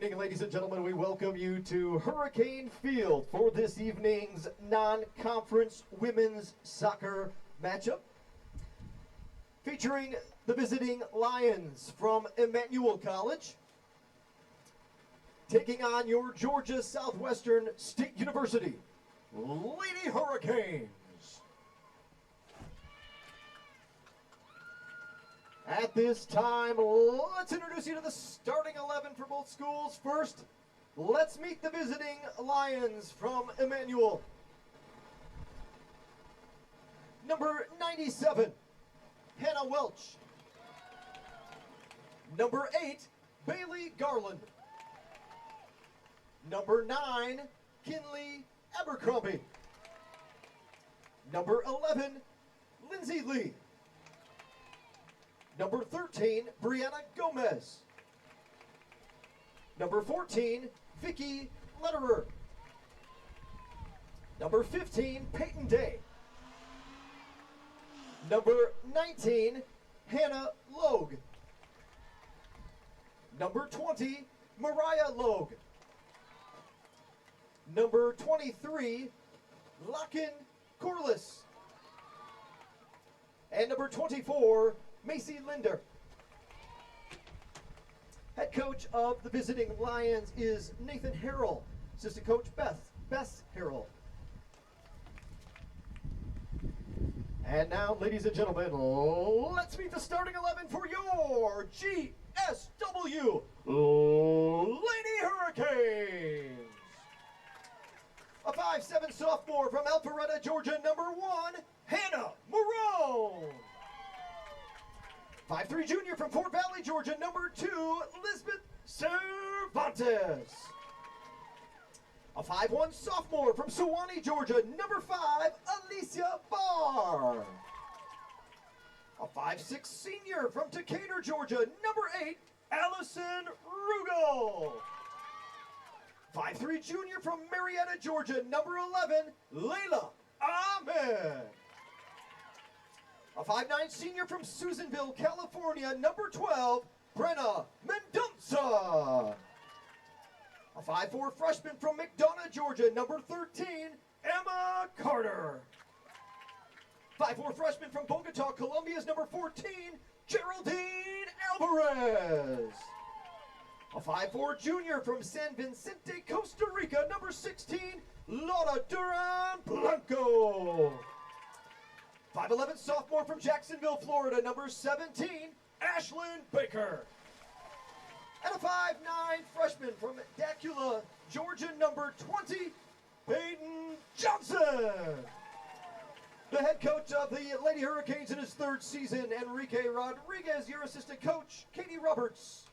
evening, ladies and gentlemen. We welcome you to Hurricane Field for this evening's non-conference women's soccer matchup, featuring the visiting Lions from Emmanuel College, taking on your Georgia Southwestern State University Lady Hurricanes. At this time, let's introduce you to the starting 11 for both schools. First, let's meet the visiting Lions from Emmanuel. Number 97, Hannah Welch. Number 8, Bailey Garland. Number 9, Kinley Abercrombie. Number 11, Lindsay Lee. Number 13, Brianna Gomez. Number 14, Vicky Lederer. Number 15, Peyton Day. Number 19, Hannah Logue. Number 20, Mariah Logue. Number 23, Lakin Corliss. And number 24, Macy Linder. Head coach of the visiting Lions is Nathan Harrell. Assistant coach Beth Harrell. And now, ladies and gentlemen, let's meet the starting 11 for your GSW Lady Hurricanes. A 5'7" sophomore from Alpharetta, Georgia, number 1, Hannah Marone. 5'3" junior from Fort Valley, Georgia, number 2, Elizabeth Cervantes. A 5'1" sophomore from Sewanee, Georgia, number 5, Alicia Barr. A 5'6" senior from Decatur, Georgia, number 8, Allison Rugel. 5'3" junior from Marietta, Georgia, number 11, Layla Ahmed. A 5'9" senior from Susanville, California, number 12, Brenna Mendonça. A 5'4" freshman from McDonough, Georgia, number 13, Emma Carter. 5'4" freshman from Bogota, Colombia's number 14, Geraldine Alvarez. A 5'4" junior from San Vicente, Costa Rica, number 16, Laura Duran Blanco. 5'11" sophomore from Jacksonville, Florida, number 17, Ashlyn Baker. And a 5'9" freshman from Dacula, Georgia, number 20, Peyton Johnson. The head coach of the Lady Hurricanes in his 3rd season, Enrique Rodriguez. Your assistant coach, Katie Roberts.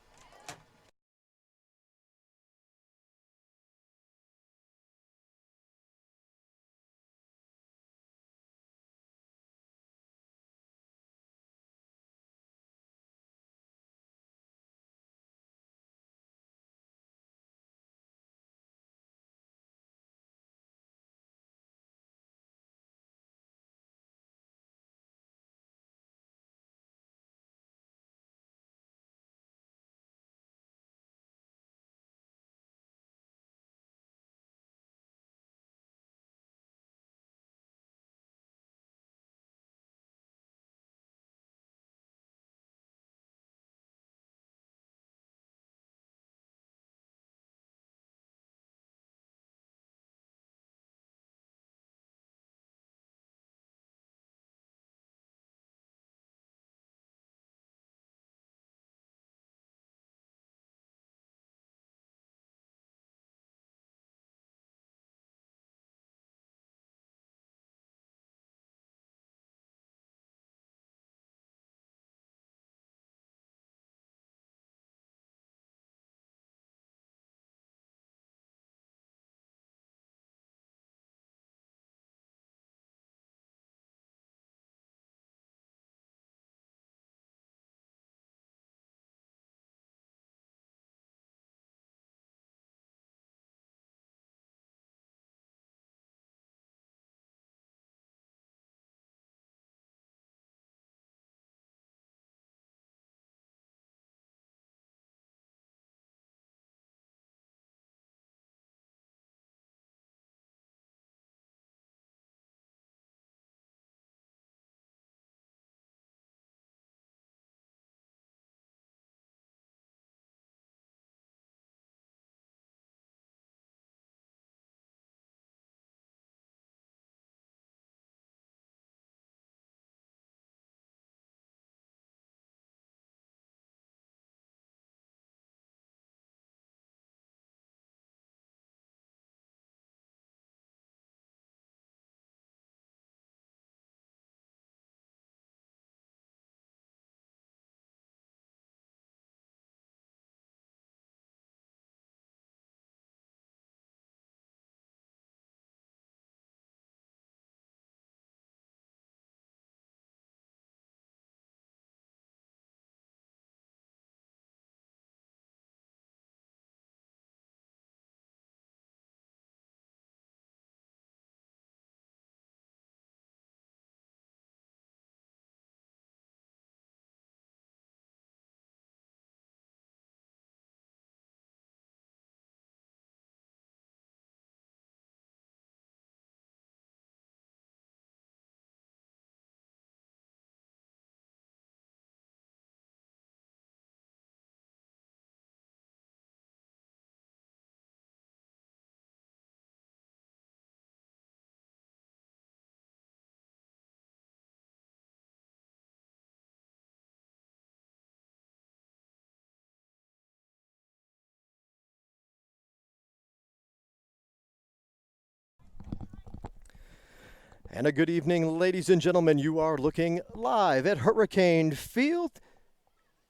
And a good evening, ladies and gentlemen. You are looking live at Hurricane Field.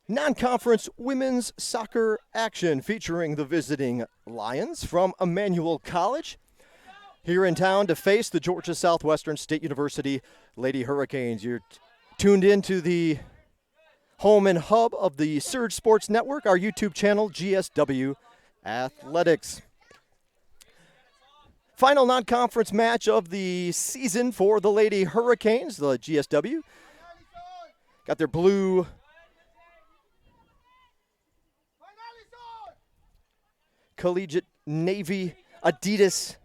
Non-conference women's soccer action featuring the visiting Lions from Emmanuel College here in town to face the Georgia Southwestern State University Lady Hurricanes. You're tuned into the home and hub of the Surge Sports Network, our YouTube channel, GSW Athletics. Final non-conference match of the season for the Lady Hurricanes, the GSW. Got their blue collegiate navy Adidas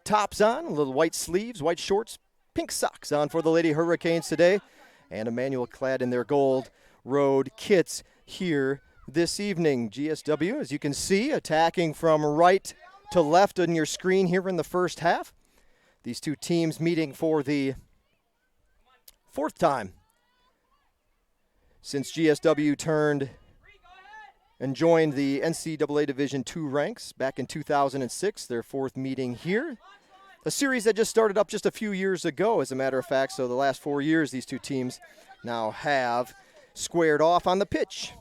tops on, little white sleeves, white shorts, pink socks on for the Lady Hurricanes today. And Emmanuel clad in their gold road kits here this evening. GSW, as you can see, attacking from right to left on your screen here in the first half. These two teams meeting for the fourth time since GSW turned and joined the NCAA Division II ranks back in 2006, their fourth meeting here. A series that just started up just a few years ago, as a matter of fact, so the last 4 years these two teams now have squared off on the pitch.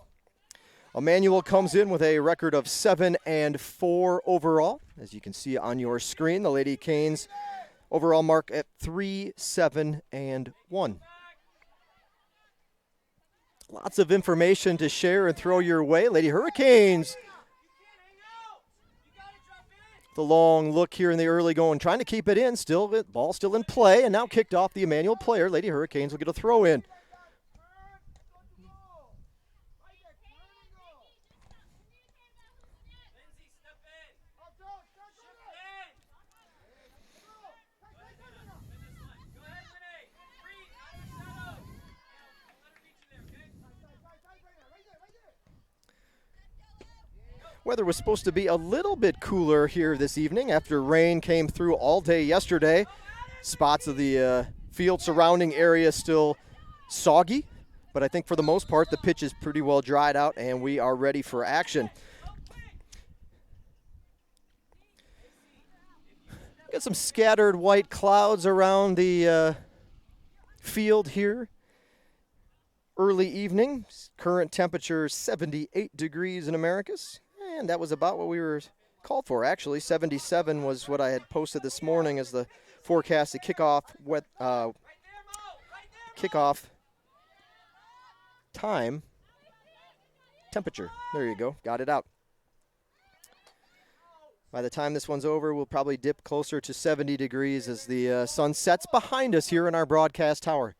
Emmanuel comes in with a record of 7-4 overall. As you can see on your screen, the Lady Canes overall mark at 3-7-1. Lots of information to share and throw your way. Lady Hurricanes, the long look here in the early going, trying to keep it in. Still, ball still in play, and now kicked off the Emmanuel player. Lady Hurricanes will get a throw in. Weather was supposed to be a little bit cooler here this evening after rain came through all day yesterday. Spots of the field surrounding area still soggy, but I think for the most part the pitch is pretty well dried out and we are ready for action. Got some scattered white clouds around the field here. Early evening, current temperature 78 degrees in Americus. And that was about what we were called for, actually. 77 was what I had posted this morning as the forecasted kickoff time temperature. There you go. Got it out. By the time this one's over, we'll probably dip closer to 70 degrees as the sun sets behind us here in our broadcast tower.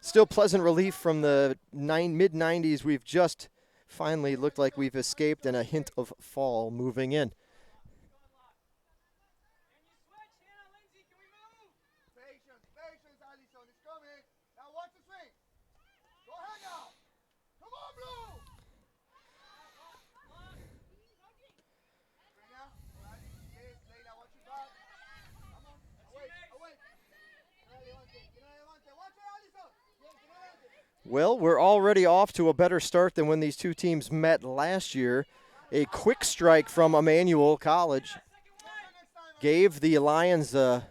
Still pleasant relief from the mid-90s. We've just finally looked like we've escaped, and a hint of fall moving in. Patience, Allison, it's coming. Now watch the swing. Go ahead now. Come on, Blue. Leila, watch your back. Come on. Away. Watch it, Allison. Well, we're already off to a better start than when these two teams met last year. A quick strike from Emmanuel College gave the Lions a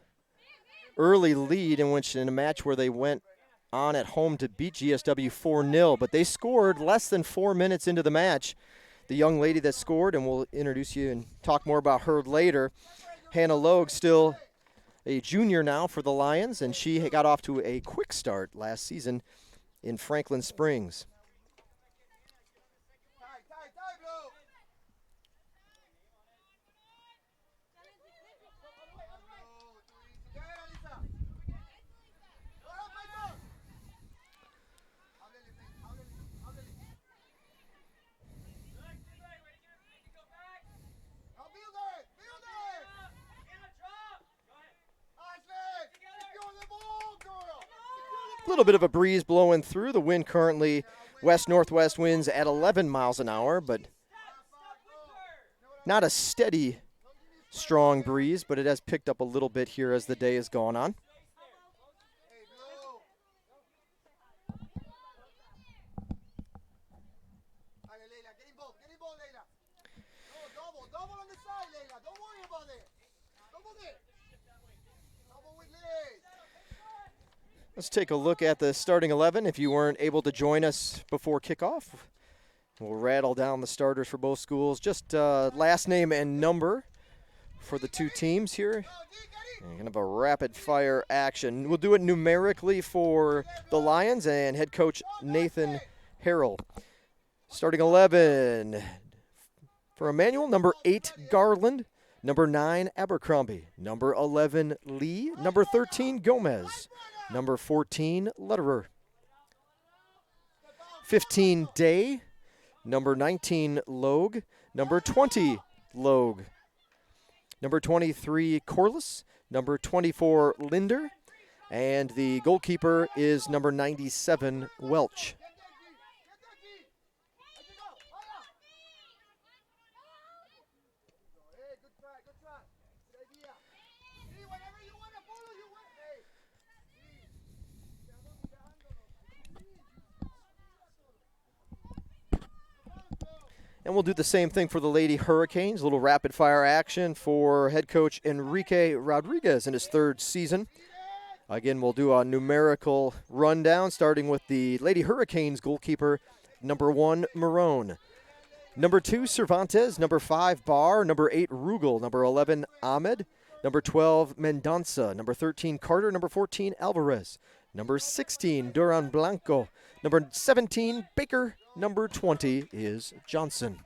early lead in a match where they went on at home to beat GSW 4-0, but they scored less than 4 minutes into the match. The young lady that scored, and we'll introduce you and talk more about her later, Hannah Logue, still a junior now for the Lions, and she got off to a quick start last season in Franklin Springs. A little bit of a breeze blowing through. The wind currently west-northwest winds at 11 miles an hour, but not a steady, strong breeze, but it has picked up a little bit here as the day has gone on. Let's take a look at the starting 11. If you weren't able to join us before kickoff, we'll rattle down the starters for both schools. Just last name and number for the two teams here. And kind of a rapid fire action. We'll do it numerically for the Lions and head coach Nathan Harrell. Starting 11 for Emmanuel, number 8 Garland, number 9 Abercrombie, number 11 Lee, number 13 Gomez, number 14 Lederer, 15 Day, number 19 Logue, number 20 Logue, number 23 Corliss, number 24 Linder, and the goalkeeper is number 97 Welch. And we'll do the same thing for the Lady Hurricanes. A little rapid-fire action for head coach Enrique Rodriguez in his 3rd season. Again, we'll do a numerical rundown, starting with the Lady Hurricanes goalkeeper, number 1 Marone, number 2 Cervantes, number 5 Barr, number 8 Rugel, number 11 Ahmed, number 12 Mendonça, number 13 Carter, number 14 Alvarez, number 16 Duran Blanco, number 17 Baker, number 20 is Johnson.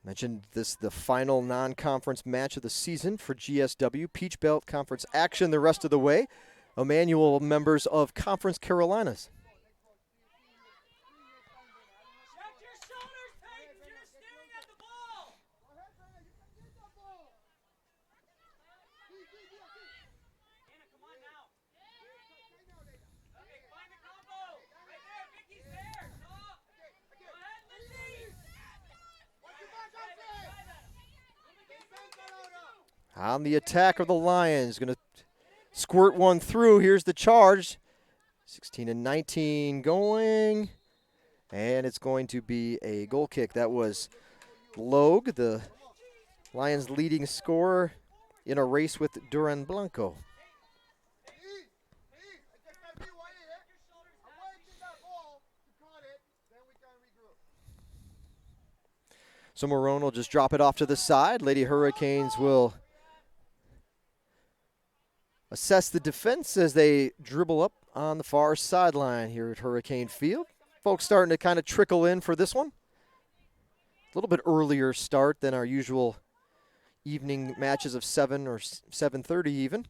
Mentioned this the final non-conference match of the season for GSW. Peach Belt Conference action the rest of the way. Emmanuel members of Conference Carolinas. Check your shoulders, Peyton. You're staring at the ball. Anna, come on now. Okay, find the combo. Right there, Vicky's there. Stop. Go ahead, Lindsay. On the attack of the Lions, going to squirt one through. Here's the charge. 16 and 19 going, and it's going to be a goal kick. That was Logue, the Lions' leading scorer in a race with Duran Blanco. So Marone will just drop it off to the side. Lady Hurricanes will assess the defense as they dribble up on the far sideline here at Hurricane Field. Folks starting to kind of trickle in for this one. A little bit earlier start than our usual evening matches of 7 or 7:30 even.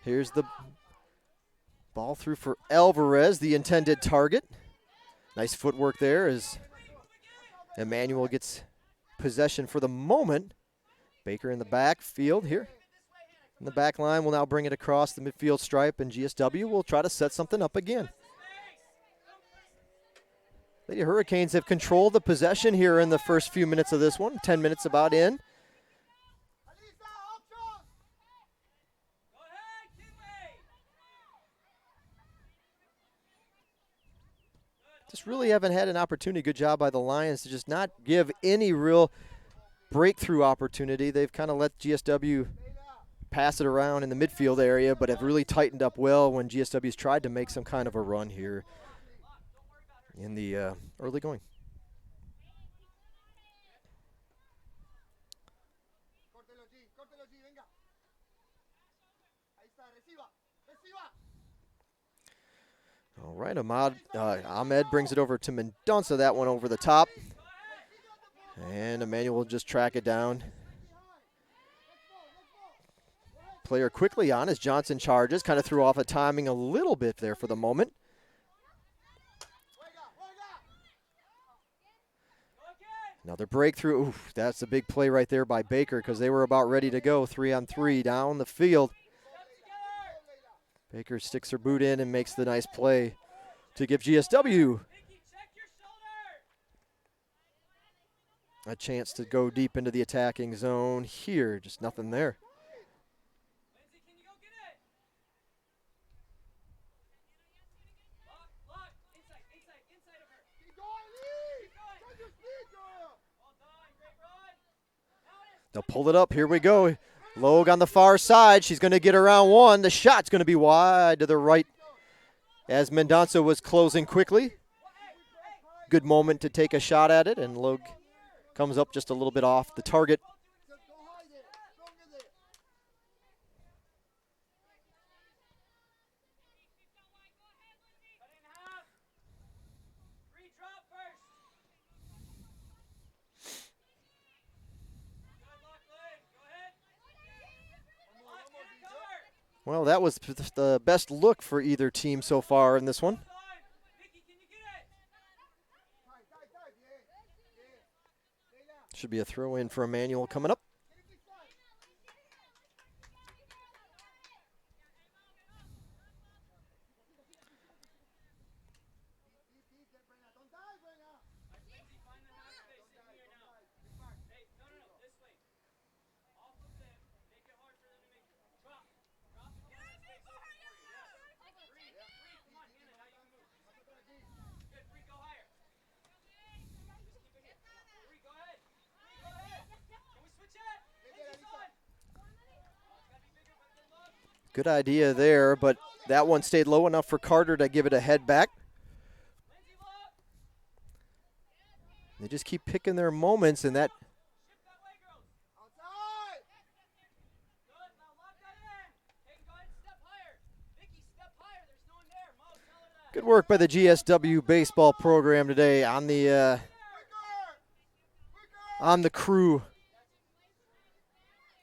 Here's the ball through for Alvarez, the intended target. Nice footwork there as Emmanuel gets possession for the moment. Baker in the backfield here. In the back line will now bring it across the midfield stripe, and GSW will try to set something up again. Lady Hurricanes have controlled the possession here in the first few minutes of this one. 10 minutes about in. Just really haven't had an opportunity. Good job by the Lions to just not give any real breakthrough opportunity. They've kind of let GSW pass it around in the midfield area, but have really tightened up well when GSW's tried to make some kind of a run here in the early going. All right, Ahmed brings it over to Mendonça. That one over the top. And Emmanuel will just track it down. Player quickly on as Johnson charges. Kind of threw off a timing a little bit there for the moment. Another breakthrough. Oof, that's a big play right there by Baker because they were about ready to go 3-on-3 down the field. Baker sticks her boot in and makes the nice play to give GSW a chance to go deep into the attacking zone here. Just nothing there. Lindsay, can you go get it? Lock. Inside of her. Keep going, Lee! Keep going. Take your speed, girl! Well done, great run. Now it is. They'll pull it up. Here we go. Logue on the far side. She's going to get around one. The shot's going to be wide to the right as Mendonça was closing quickly. Good moment to take a shot at it, and Logue comes up just a little bit off the target. Just go hide it. Don't get it. Cut in half. Free drop first. Good luck, Lynn. Go ahead. Lock, get in cover. Well, that was the best look for either team so far in this one. Well done. Vicky, can you get it? Tight. Yeah. Lay down. Should be a throw in for Emmanuel coming up. Get it this side. Deep, get Brenna. Don't die, Brenna. Lindsay, find the half space in here now. Hey, no, this way. Off of them. Make it hard for them to make it. Drop and find that space open for you. Yes. Free. Come on, Hannah, now you can move. Good, Free, go higher. Just keep it here. Free, go ahead. Can we switch it? Lindsay's on. It's gotta be bigger, but good luck. Good idea there, but that one stayed low enough for Carter to give it a head back. Lindsay, look. They just keep picking their moments, and that Shift that way, girls. Outside. Good, now lock that in. Hey, go ahead and step higher. Vicky, step higher. There's no one there. Mo, tell her that. good work by the GSW baseball program today on the on the crew.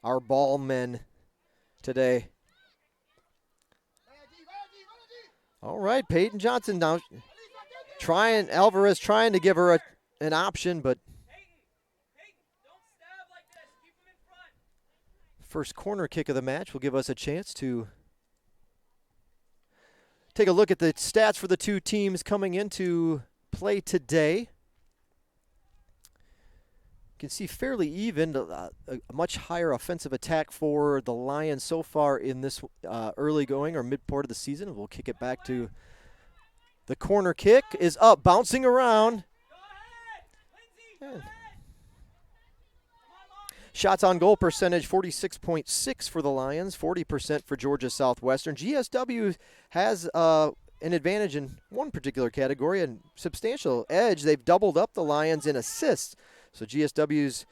Our ball men today. All right, Peyton Johnson now Alvarez trying to give her an option, but Peyton, don't stab like this. Keep him in front. first corner kick of the match will give us a chance to take a look at the stats for the two teams coming into play today. You can see fairly even, a much higher offensive attack for the Lions so far in this early going or mid part of the season. We'll kick it back to the corner kick is up, bouncing around. Go ahead. Lindsay, go Yeah. ahead. Come on, Mom. Shots on goal percentage 46.6 for the Lions, 40% for Georgia Southwestern. GSW has an advantage in one particular category, a substantial edge. They've doubled up the Lions in assists. So GSW's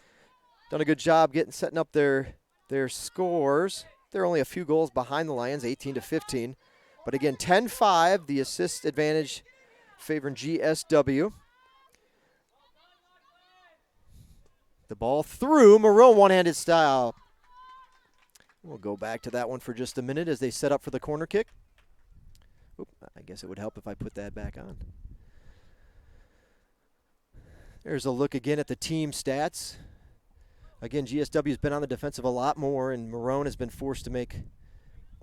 done a good job setting up their scores. They're only a few goals behind the Lions, 18-15. But again, 10-5, the assist advantage favoring GSW. The ball through. Marone, one-handed style. We'll go back to that one for just a minute as they set up for the corner kick. Oop, I guess it would help if I put that back on. There's a look again at the team stats. Again, GSW has been on the defensive a lot more, and Marone has been forced to make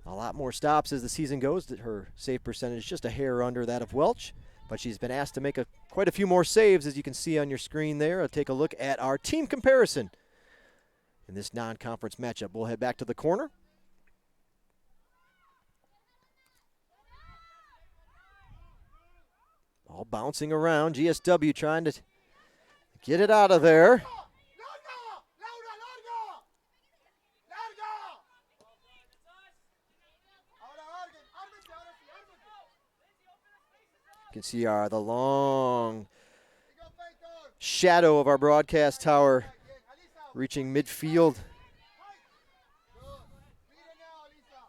a lot more stops as the season goes. Her save percentage is just a hair under that of Welch, but she's been asked to make quite a few more saves, as you can see on your screen there. I'll take a look at our team comparison in this non-conference matchup. We'll head back to the corner. All bouncing around. GSW trying to get it out of there. Larga! Ahora, ármese, ahora sí, ármese. You can see the long Go, Peyton. shadow of our broadcast tower Bien, Alisa. reaching midfield. Good. Mire now, Alisa.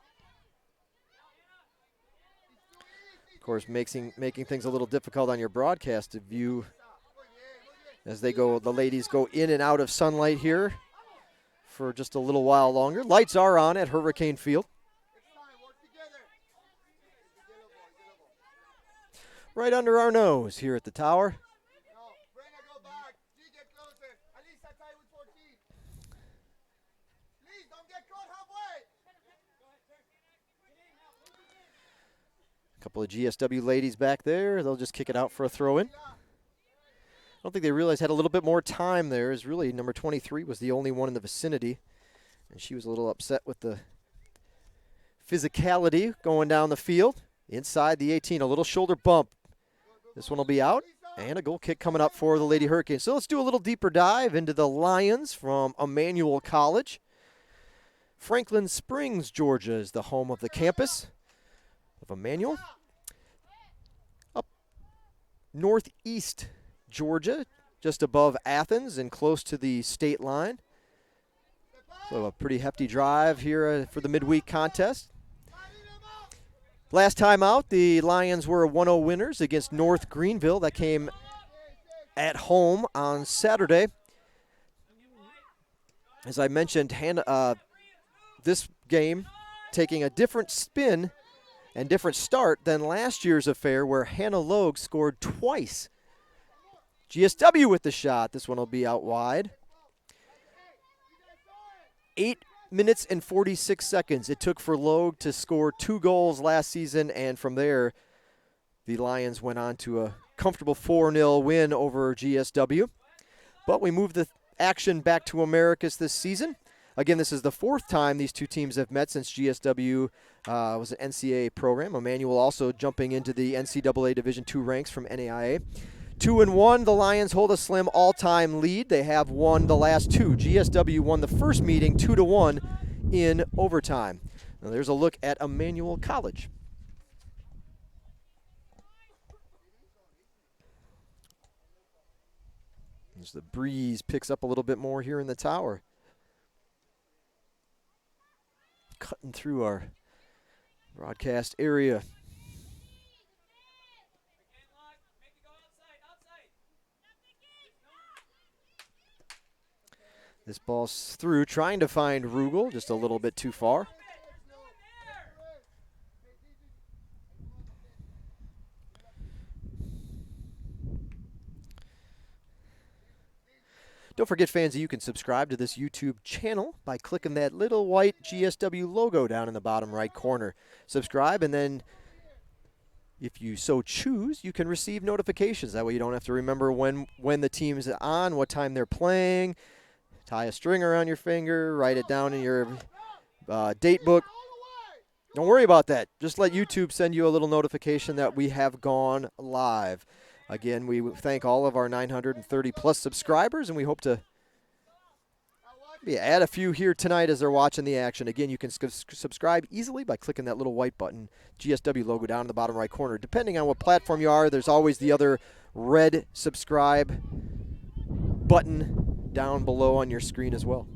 Of course, making things a little difficult on your broadcast view Muy bien, muy bien. as the ladies go in and out of sunlight here for just a little while longer. Lights are on at Hurricane Field. It's time, work together. Yellow ball. Right under our nose here at the tower. No, Brenna, go back. G, get closer. Couple of GSW ladies back there. They'll just kick it out for a throw-in. I don't think they realized had a little bit more time there, as really number 23 was the only one in the vicinity. And she was a little upset with the physicality going down the field. Inside the 18, a little shoulder bump. This one will be out. And a goal kick coming up for the Lady Hurricanes. So let's do a little deeper dive into the Lions from Emmanuel College. Franklin Springs, Georgia is the home of the campus of Emmanuel. Up northeast Georgia, just above Athens and close to the state line. So a pretty hefty drive here for the midweek contest. Last time out, the Lions were 1-0 winners against North Greenville. That came at home on Saturday. As I mentioned, this game taking a different spin and different start than last year's affair where Hannah Logue scored twice. GSW with the shot. This one will be out wide. 8 minutes and 46 seconds it took for Logue to score 2 goals last season, and from there, the Lions went on to a comfortable 4-0 win over GSW. But we moved the action back to Americus this season. Again, this is the 4th time these two teams have met since GSW was an NCAA program. Emmanuel also jumping into the NCAA Division II ranks from NAIA. 2-1, the Lions hold a slim all-time lead. They have won the last 2. GSW won the first meeting 2-1 in overtime. Now there's a look at Emmanuel College. As the breeze picks up a little bit more here in the tower. Cutting through our broadcast area. This ball's through, trying to find Rugel, just a little bit too far. Don't forget, fans, that you can subscribe to this YouTube channel by clicking that little white GSW logo down in the bottom right corner. Subscribe, and then if you so choose, you can receive notifications. That way you don't have to remember when the team's on, what time they're playing. Tie a string around your finger, write it down in your date book. Don't worry about that. Just let YouTube send you a little notification that we have gone live. Again, we thank all of our 930-plus subscribers, and we hope to add a few here tonight as they're watching the action. Again, you can subscribe easily by clicking that little white button, GSW logo down in the bottom right corner. Depending on what platform you are, there's always the other red subscribe button down below on your screen as well.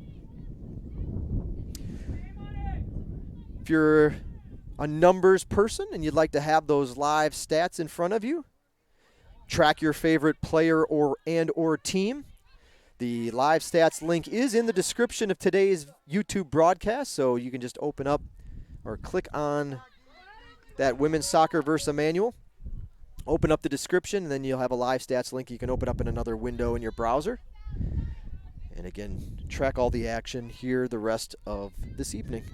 If you're a numbers person and you'd like to have those live stats in front of you, track your favorite player or team, the live stats link is in the description of today's YouTube broadcast, so you can just open up or click on that women's soccer versus Emmanuel. Open up the description, and then you'll have a live stats link you can open up in another window in your browser. And again, track all the action here the rest of this evening.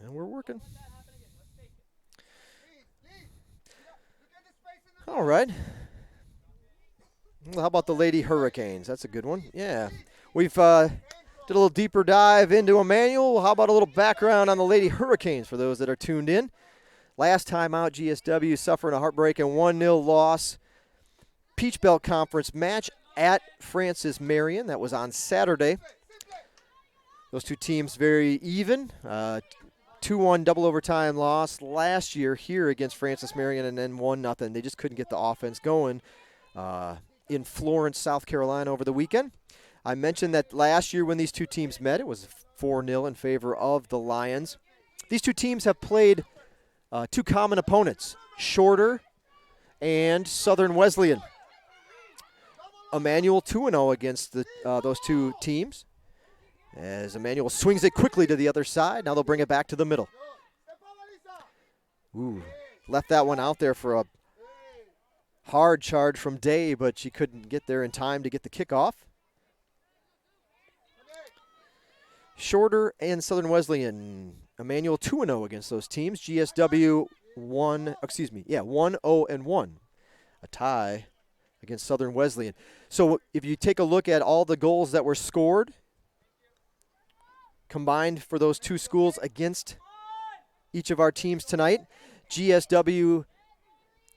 And we're working. All right. Well, how about the Lady Hurricanes? That's a good one. Yeah. We've did a little deeper dive into Emmanuel. How about a little background on the Lady Hurricanes for those that are tuned in? Last time out, GSW suffering a heartbreaking 1-0 loss. Peach Belt Conference match at Francis Marion. That was on Saturday. Those two teams very even. 2-1 double overtime loss last year here against Francis Marion, and then 1-0. They just couldn't get the offense going in Florence, South Carolina over the weekend. I mentioned that last year when these two teams met, it was 4-0 in favor of the Lions. These two teams have played two common opponents, Shorter and Southern Wesleyan. Emmanuel 2-0 against those two teams. As Emmanuel swings it quickly to the other side, now they'll bring it back to the middle. Ooh, left that one out there for a hard charge from Day, but she couldn't get there in time to get the kickoff. Shorter and Southern Wesleyan. Emmanuel 2-0 against those teams. GSW 1-0-1. A tie against Southern Wesleyan. So if you take a look at all the goals that were scored combined for those two schools against each of our teams tonight, GSW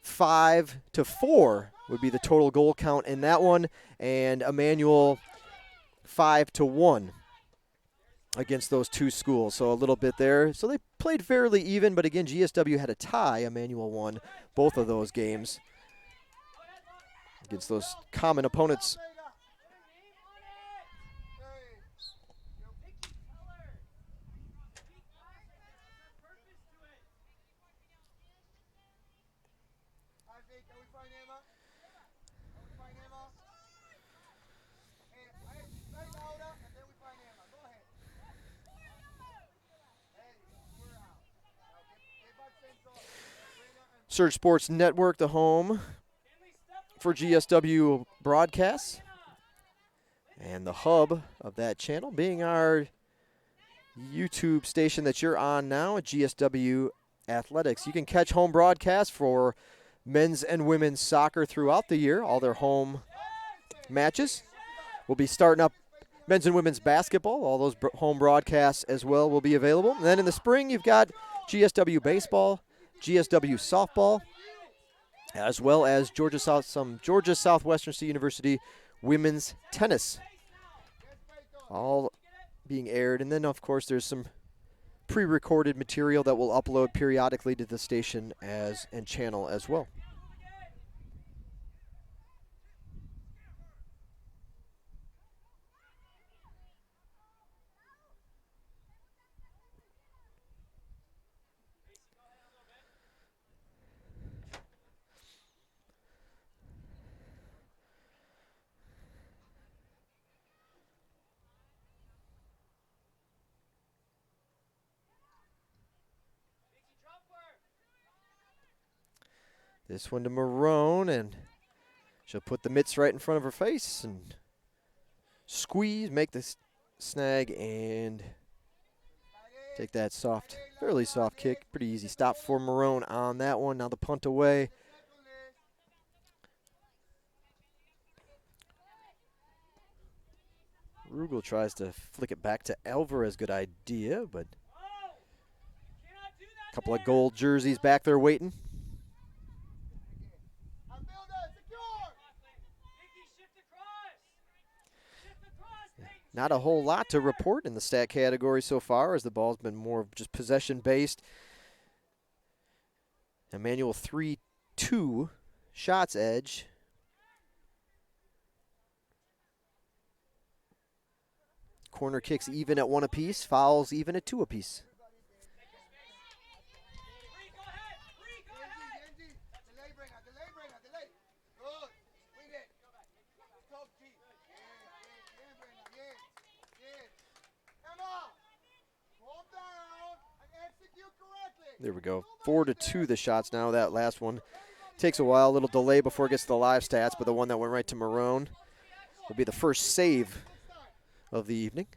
5-4 would be the total goal count in that one, and Emmanuel 5-1 against those two schools. So a little bit there. So they played fairly even, but again, GSW had a tie. Emmanuel won both of those games against those common opponents. Surge Sports Network, the home for GSW broadcasts, and the hub of that channel being our YouTube station that you're on now at GSW Athletics. You can catch home broadcasts for men's and women's soccer throughout the year, all their home matches. We'll be starting up men's and women's basketball. All those home broadcasts as well will be available. And then in the spring, you've got GSW baseball, GSW softball, as well as Georgia Southwestern State University women's tennis, all being aired. And then, of course, there's some pre-recorded material that we'll upload periodically to the station and channel as well. This one to Marone, and she'll put the mitts right in front of her face and squeeze, make this snag, and take that fairly soft kick. Pretty easy stop for Marone on that one. Now the punt away. Rugel tries to flick it back to Alvarez. Good idea, but a couple of gold jerseys back there waiting. Not a whole lot to report in the stat category so far, as the ball's been more of just possession-based. Emmanuel 3-2, shots edge. Corner kicks even at 1 apiece, fouls even at 2 apiece. There we go. 4-2 the shots now. That last one takes a while, a little delay before it gets to the live stats, but the one that went right to Marone will be the first save of the evening.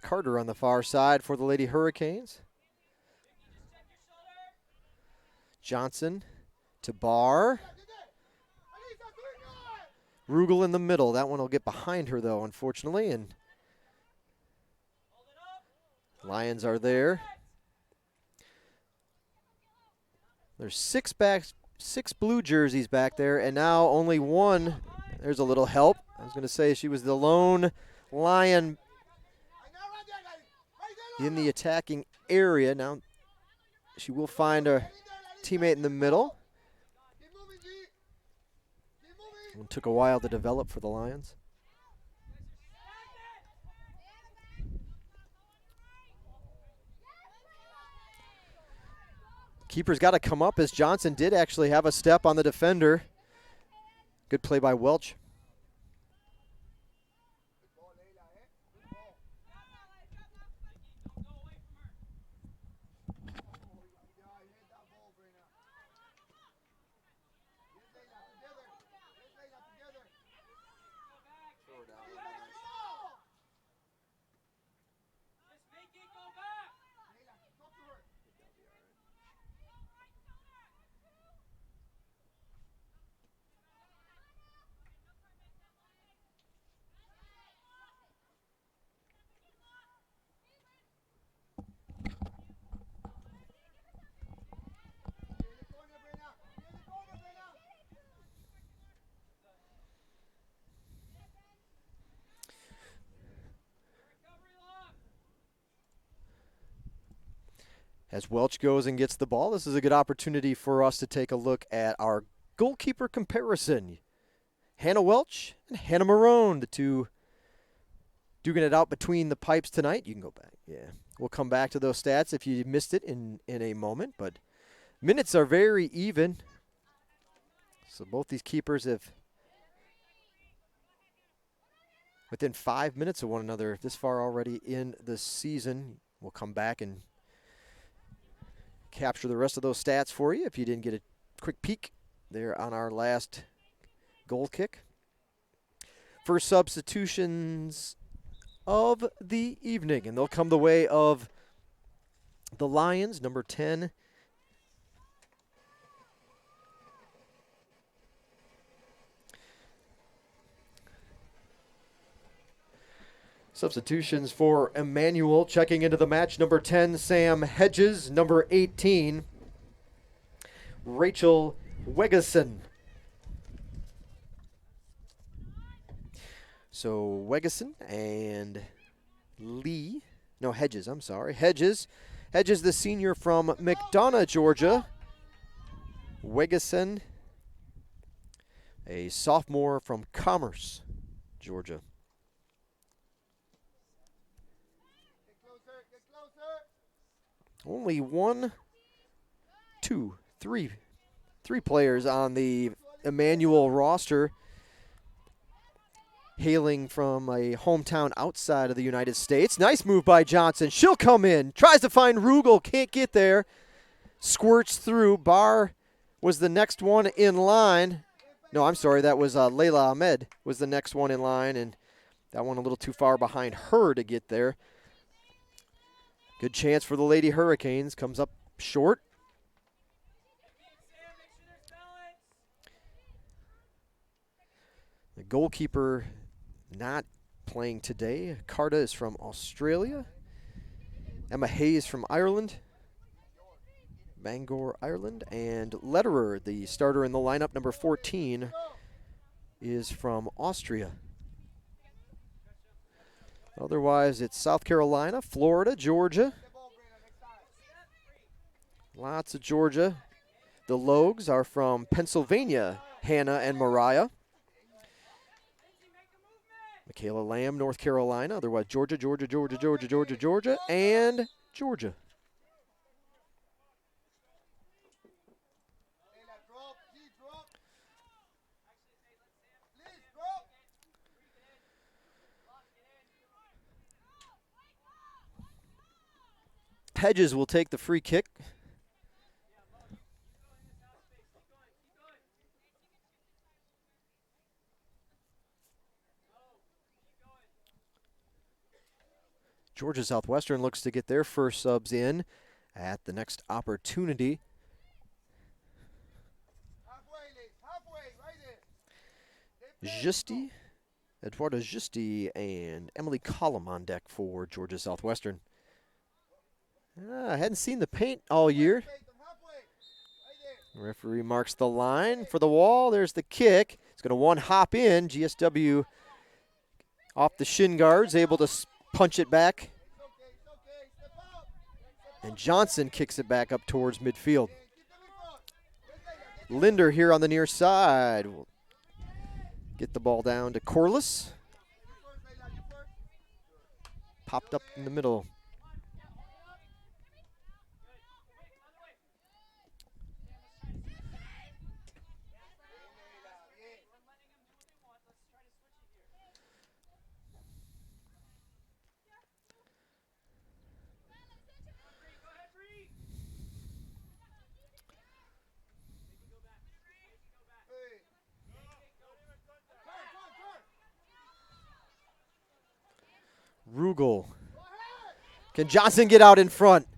Carter on the far side for the Lady Hurricanes. Johnson to Barr. Rugel in the middle. That one will get behind her, though, unfortunately. And Lions are there. There's six blue jerseys back there, and now only one. There's a little help. I was going to say she was the lone Lion in the attacking area. Now she will find teammate in the middle. Keep moving, G. Keep moving. It took a while to develop for the Lions. Keeper's got to come up, as Johnson did actually have a step on the defender. Good play by Welch. Good ball, Layla, eh? Good ball. Yeah, I hit that ball, Brenna. Yes, Layla, together. Yes, Layla, together. Just make it go back. Layla, talk to her. Get in the corner, Brenna. Get in the corner, Brenna. Recovery lock. As Welch goes and gets the ball, this is a good opportunity for us to take a look at our goalkeeper comparison. Hannah Welch and Hannah Marone, the two duking it out between the pipes tonight. You can go back. Yeah, we'll come back to those stats if you missed it in a moment. But minutes are very even. So both these keepers have within 5 minutes of one another this far already in the season. We'll come back and capture the rest of those stats for you if you didn't get a quick peek there on our last goal kick. First substitutions of the evening, and they'll come the way of the Lions. Number 10, substitutions for Emmanuel checking into the match. Number 10, Sam Hedges. Number 18, Rachel Wegeson. So Wegeson and Hedges, I'm sorry. Hedges, the senior from McDonough, Georgia. Wegeson, a sophomore from Commerce, Georgia. Get closer, get closer. Only three players on the Emmanuel roster hailing from a hometown outside of the United States. Nice move by Johnson. She'll come in. Tries to find Rugel. Can't get there. Squirts through. Barr was the next one in line. No, I'm sorry. That was Layla Ahmed was the next one in line, and that one a little too far behind her to get there. Good chance for the Lady Hurricanes. Comes up short. The goalkeeper not playing today. Carta is from Australia. Emma Hayes from Ireland. Bangor, Ireland. And Lederer, the starter in the lineup, number 14, is from Austria. Otherwise, it's South Carolina, Florida, Georgia. Lots of Georgia. The Logs are from Pennsylvania, Hannah and Mariah. Michaela Lamb, North Carolina. Otherwise, Georgia, and Georgia. Layla, drop, G, drop. Please, drop. Hedges will take the free kick. Georgia Southwestern looks to get their first subs in at the next opportunity. Halfway, Liz, halfway, right there. Giusti, Eduarda Giusti, and Emily Collum on deck for Georgia Southwestern. I hadn't seen the paint all year. Halfway, right there. Referee marks the line for the wall. There's the kick. It's going to one hop in. GSW off the shin guards, able to punch it back. It's okay, step out. And Johnson kicks it back up towards midfield. Keep them in front. Linder here on the near side. We'll get the ball down to Corliss. Popped up in the middle. Rugel. Can Johnson get out in front?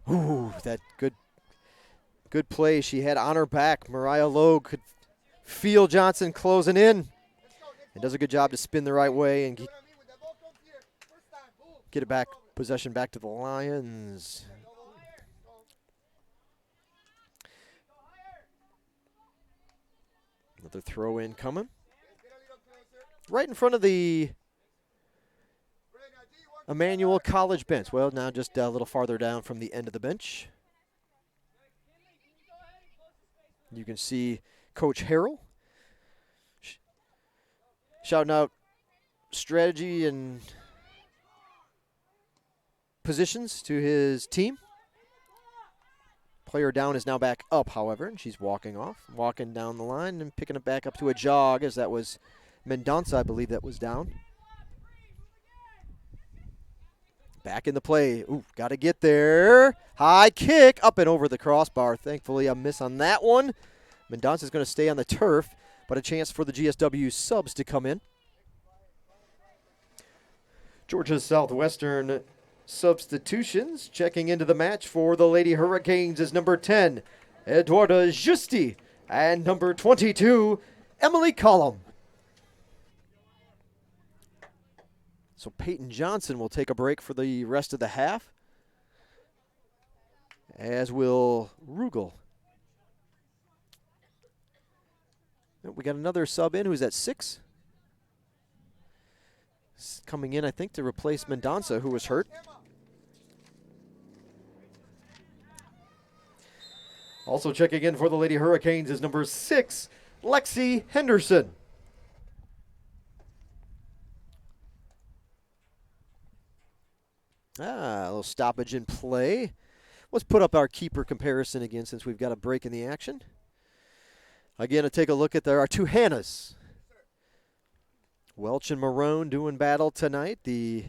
Ooh, that good play she had on her back. Mariah Logue could feel Johnson closing in and does a good job to spin the right way and get it back, possession back to the Lions. Another throw in coming. Right in front of the Emmanuel College bench. Well, now just a little farther down from the end of the bench. You can see Coach Harrell shouting out strategy and positions to his team. Player down is now back up, however, and she's walking down the line and picking it back up to a jog, as that was Mendonça, I believe, that was down. Back in the play. Ooh, got to get there. High kick up and over the crossbar. Thankfully, a miss on that one. Mendonça is going to stay on the turf, but a chance for the GSW subs to come in. Georgia Southwestern substitutions. Checking into the match for the Lady Hurricanes is number 10, Eduarda Justi, and number 22, Emily Collum. So Peyton Johnson will take a break for the rest of the half, as will Rugel. We got another sub in who's at 6. Coming in, I think, to replace Mendonça, who was hurt. Also checking in for the Lady Hurricanes is number 6, Lexi Henderson. A little stoppage in play. Let's put up our keeper comparison again, since we've got a break in the action. Again, to take a look at our two Hannahs. Welch and Marone doing battle tonight. The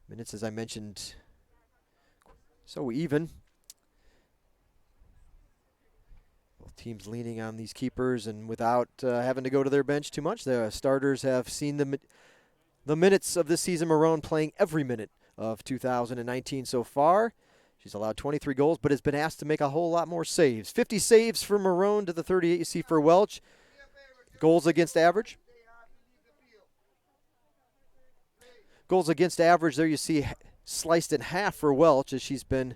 minutes, as I mentioned, so even. Both teams leaning on these keepers, and without having to go to their bench too much. The starters have seen the minutes of this season. Marone playing every minute of 2019 so far. She's allowed 23 goals, but has been asked to make a whole lot more saves. 50 saves for Marone to the 38 you see for Welch. Goals against average. Goals against average, there you see sliced in half for Welch, as she's been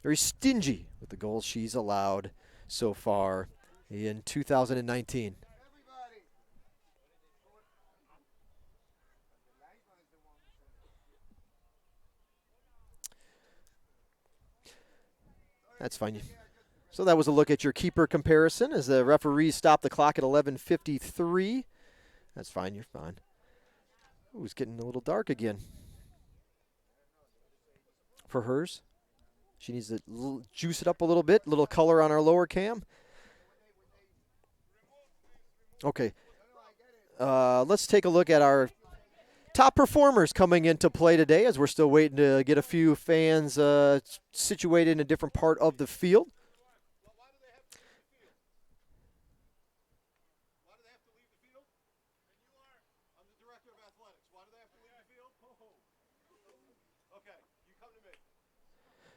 very stingy with the goals she's allowed so far in 2019. That's fine. So that was a look at your keeper comparison as the referees stopped the clock at 11:53. That's fine. You're fine. Ooh, it's getting a little dark again for hers. She needs to juice it up a little bit, a little color on our lower cam. Okay. Let's take a look at our top performers coming into play today, as we're still waiting to get a few fans situated in a different part of the field.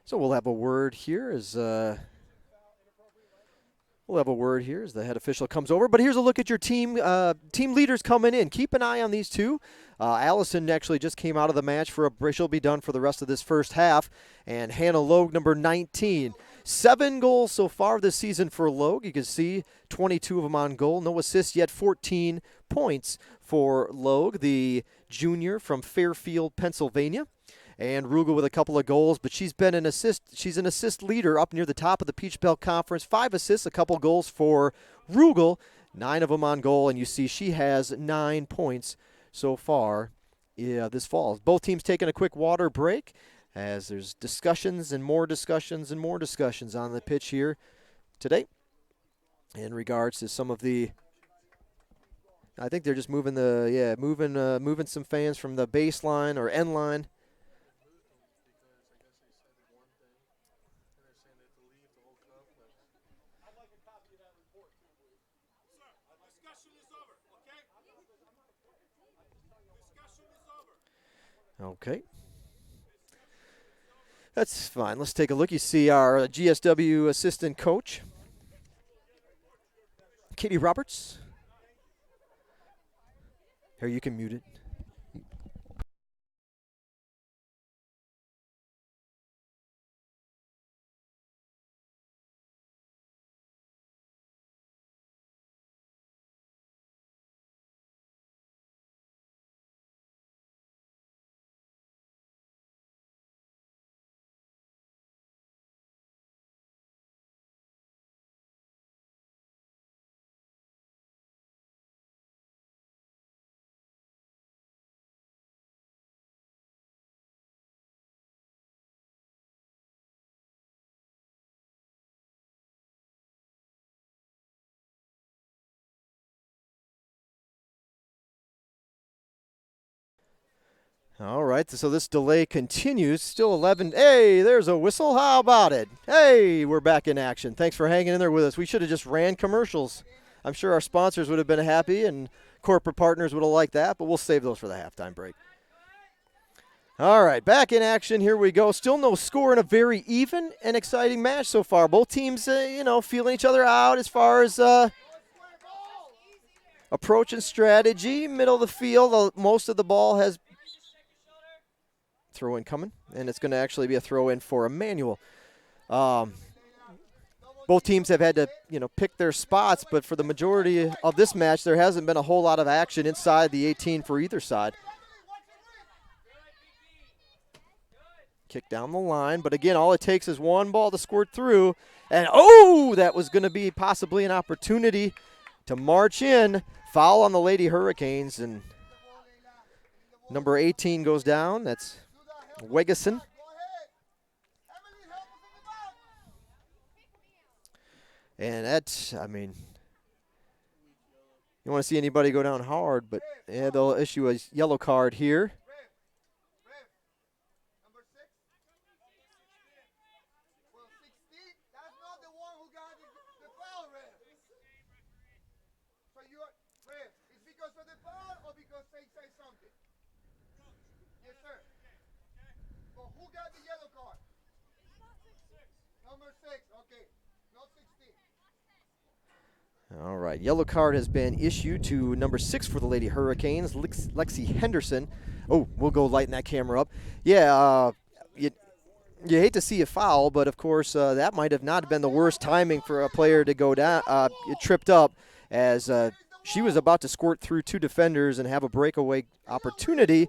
So we'll have a word here as the head official comes over. But here's a look at your team leaders coming in. Keep an eye on these two. Allison actually just came out of the match for a break. She'll be done for the rest of this first half. And Hannah Logue, number 19. 7 goals so far this season for Logue. You can see 22 of them on goal. No assists yet. 14 points for Logue, the junior from Fairfield, Pennsylvania. and Rugel with a couple of goals, but she's been an assist. She's an assist leader up near the top of the Peach Belt Conference. 5 assists, a couple goals for Rugel, 9 of them on goal, and you see she has 9 points so far this fall. Both teams taking a quick water break as there's discussions and more discussions and more discussions on the pitch here today in regards to some of the. I think they're just moving moving some fans from the baseline or end line. Okay. That's fine. Let's take a look. You see our GSW assistant coach, Katie Roberts. Here, you can mute it. All right, so this delay continues. Still 11. Hey, there's a whistle. How about it? Hey, we're back in action. Thanks for hanging in there with us. We should have just ran commercials. I'm sure our sponsors would have been happy and corporate partners would have liked that, but we'll save those for the halftime break. All right, back in action. Here we go. Still no score in a very even and exciting match so far. Both teams, feeling each other out as far as approach and strategy. Middle of the field, most of the ball has throw-in coming, and it's going to actually be a throw-in for Emmanuel. Both teams have had to, pick their spots, but for the majority of this match, there hasn't been a whole lot of action inside the 18 for either side. Kick down the line, but again, all it takes is one ball to squirt through, and that was going to be possibly an opportunity to march in. Foul on the Lady Hurricanes, and number 18 goes down. That's Wegeson. And that's, you want to see anybody go down hard, but they'll issue a yellow card here. All right, yellow card has been issued to number 6 for the Lady Hurricanes, Lexi Henderson. Oh, we'll go lighten that camera up. Yeah, you hate to see a foul, but of course that might have not been the worst timing for a player to go down, tripped up as she was about to squirt through 2 defenders and have a breakaway opportunity.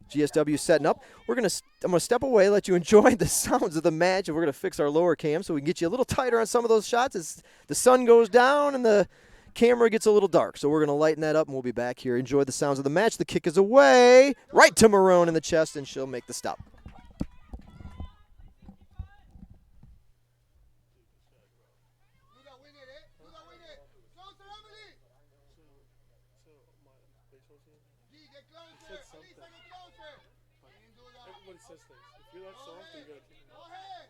GSW setting up. I'm going to step away, let you enjoy the sounds of the match, and we're going to fix our lower cam so we can get you a little tighter on some of those shots as the sun goes down and the camera gets a little dark. So we're going to lighten that up, and we'll be back here. Enjoy the sounds of the match. The kick is away, right to Marone in the chest, and she'll make the stop. If you're that soft, you gotta keep it. Go ahead.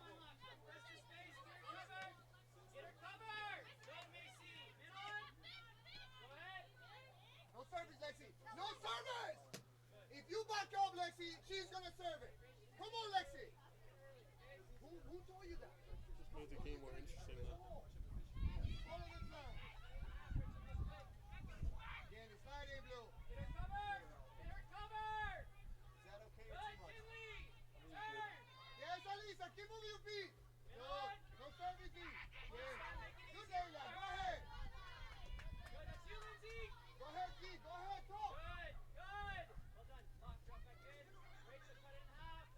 No service, Lexi. No service. If you back up, Lexi, she's gonna serve it. Come on, Lexi. Who told you that? Just made the game more interesting now. Follow the plan. Again, it's not a blue. Is that okay or too much? Yes, Alisa, keep moving your feet. Good. No service, D. Good. Good, Dayla. Go ahead. Go ahead, Keith. Go ahead, talk. Good. Well done. Drop back in. Rachel cut it in half.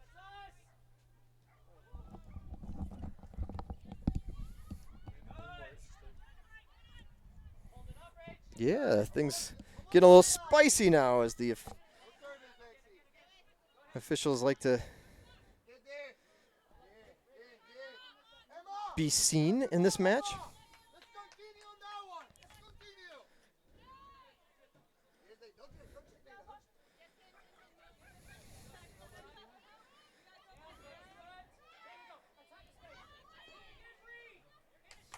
Yeah, things getting a little spicy now as the No service, Lexi. officials like to Get there. Emma! be seen in this match. Let's continue on that one. Let's continue. Yes, don't check Leila.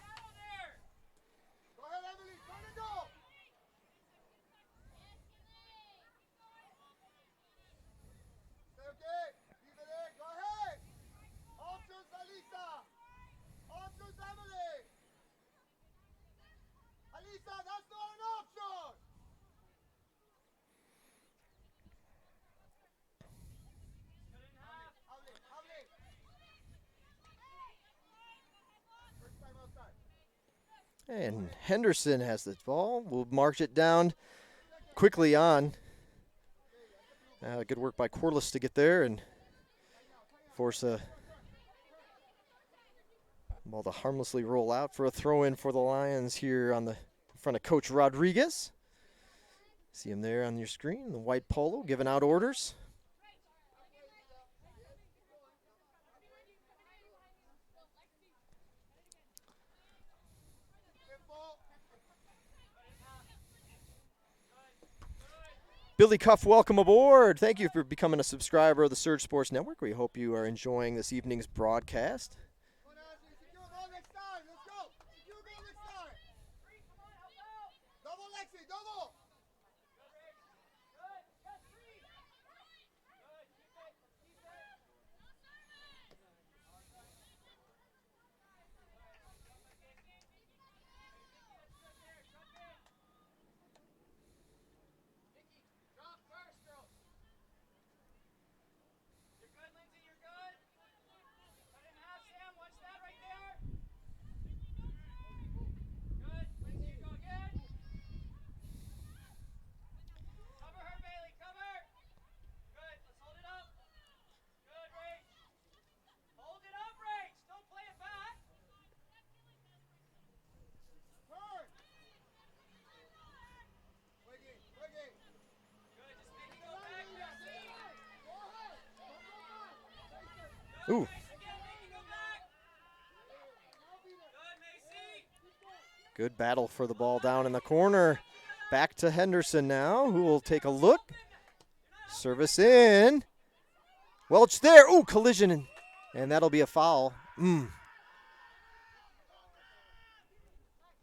Don't check. Go ahead, Emily. Turn and go. Stay okay. Leave it there. Go ahead. Options, Alisa. Options, Emily. Alisa, that's not an option. Emily. First time outside. And Henderson has the ball. We'll march it down quickly on. Good work by Corliss to get there and force a ball to harmlessly roll out for a throw in for the Lions here on the in front of Coach Rodriguez. See him there on your screen, the white polo, giving out orders. Billy Cuff, welcome aboard. Thank you for becoming a subscriber of the Surge Sports Network. We hope you are enjoying this evening's broadcast. Come on, Ashley. Secure goal next time. Let's go. Secure goal next time. Double, Lexi. Double. Drop first, girls. You're good, Lindsay. You're good. Cut it in half, Sam. Watch that right there. Good. Lindsay, you go again. Cover her, Bailey. Cover. Good. Let's hold it up. Good, Rach. Hold it up, Rach. Don't play it back. Turn. Wiggy. Wiggy. Good. Just make it go back, Jesse. Go ahead. Don't go back. Chase it. Ooh, Grace, again. Make it go back. Good, Macy. good battle for the ball down in the corner. Back to Henderson now, who will take a look. Service in. Welch there. Ooh, collision. And that'll be a foul.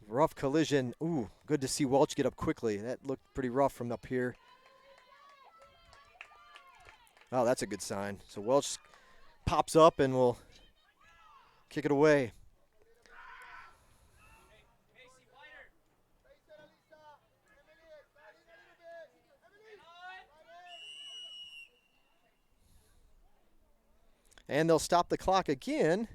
Rough collision. Ooh, good to see Welch get up quickly. That looked pretty rough from up here. Oh, that's a good sign. So Welch pops up and will kick it away. Macy, wider. Chase it, Alisa. Emily, slide in a little bit. Emily, On. slide in. And they'll stop the clock again.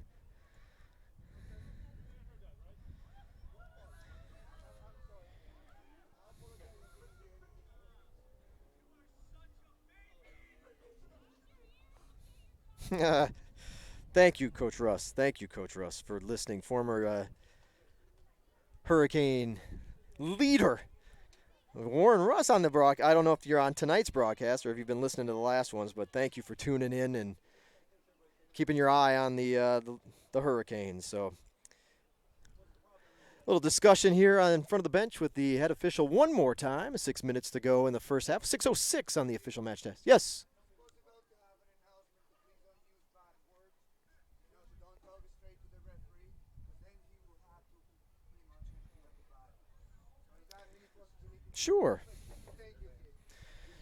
Thank you, Coach Russ. Thank you, Coach Russ, for listening. Former Hurricane leader, Warren Russ on the broadcast. I don't know if you're on tonight's broadcast or if you've been listening to the last ones, but thank you for tuning in and keeping your eye on the Hurricanes. So, a little discussion here in front of the bench with the head official one more time. 6 minutes to go in the first half. 6:06 on the official match test. Yes. Possible to have an announcement to please don't use bad words. So don't talk straight to the referee, because then he will have to pretty much empty out the bag. So is that any possibility? Sure. Thank you, kid.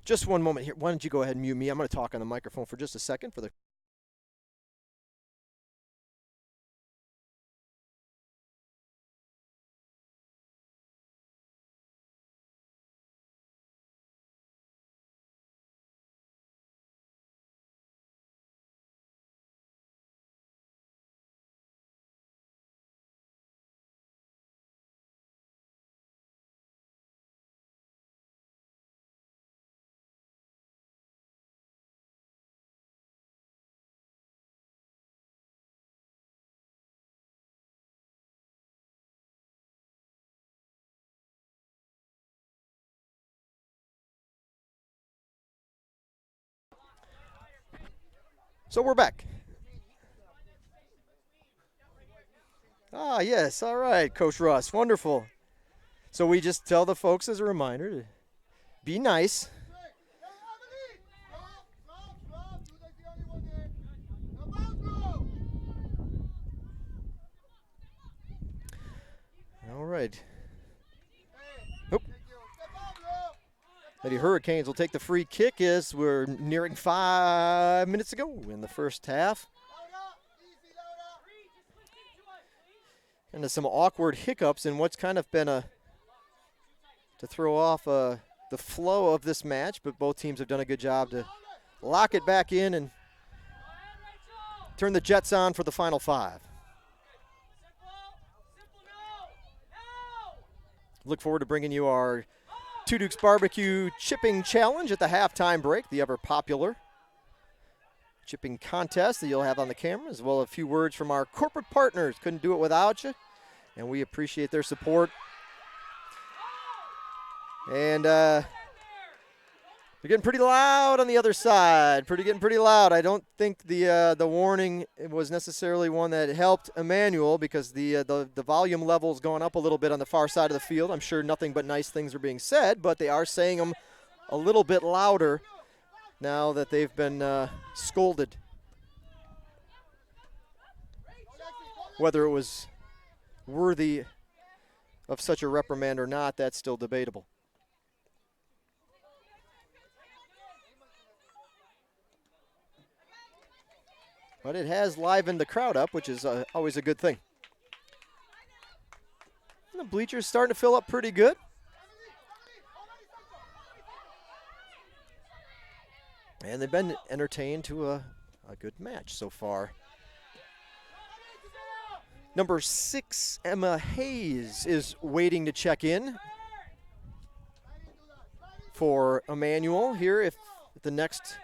Just one moment here. Why don't you go ahead and mute me? I'm going to talk on the microphone for just a second for the So we're back. Ah, yes. All right, Coach Russ. Wonderful. So we just tell the folks as a reminder to be nice. All right. Oop. Lady Hurricanes will take the free kick as we're nearing 5 minutes to go in the first half. And some awkward hiccups in what's kind of been to throw off the flow of this match, but both teams have done a good job to lock it back in and turn the Jets on for the final 5. Look forward to bringing you our Two Dukes Barbecue Chipping Challenge at the halftime break, the ever popular chipping contest that you'll have on the camera, as well as a few words from our corporate partners. Couldn't do it without you, and we appreciate their support. And they're getting pretty loud on the other side. Getting pretty loud. I don't think the warning was necessarily one that helped Emmanuel, because the volume level's going up a little bit on the far side of the field. I'm sure nothing but nice things are being said, but they are saying them a little bit louder now that they've been scolded. Whether it was worthy of such a reprimand or not, that's still debatable. But it has livened the crowd up, which is always a good thing. And the bleachers starting to fill up pretty good. And they've been entertained to a good match so far. Number 6, Emma Hayes, is waiting to check in for Emmanuel here if the next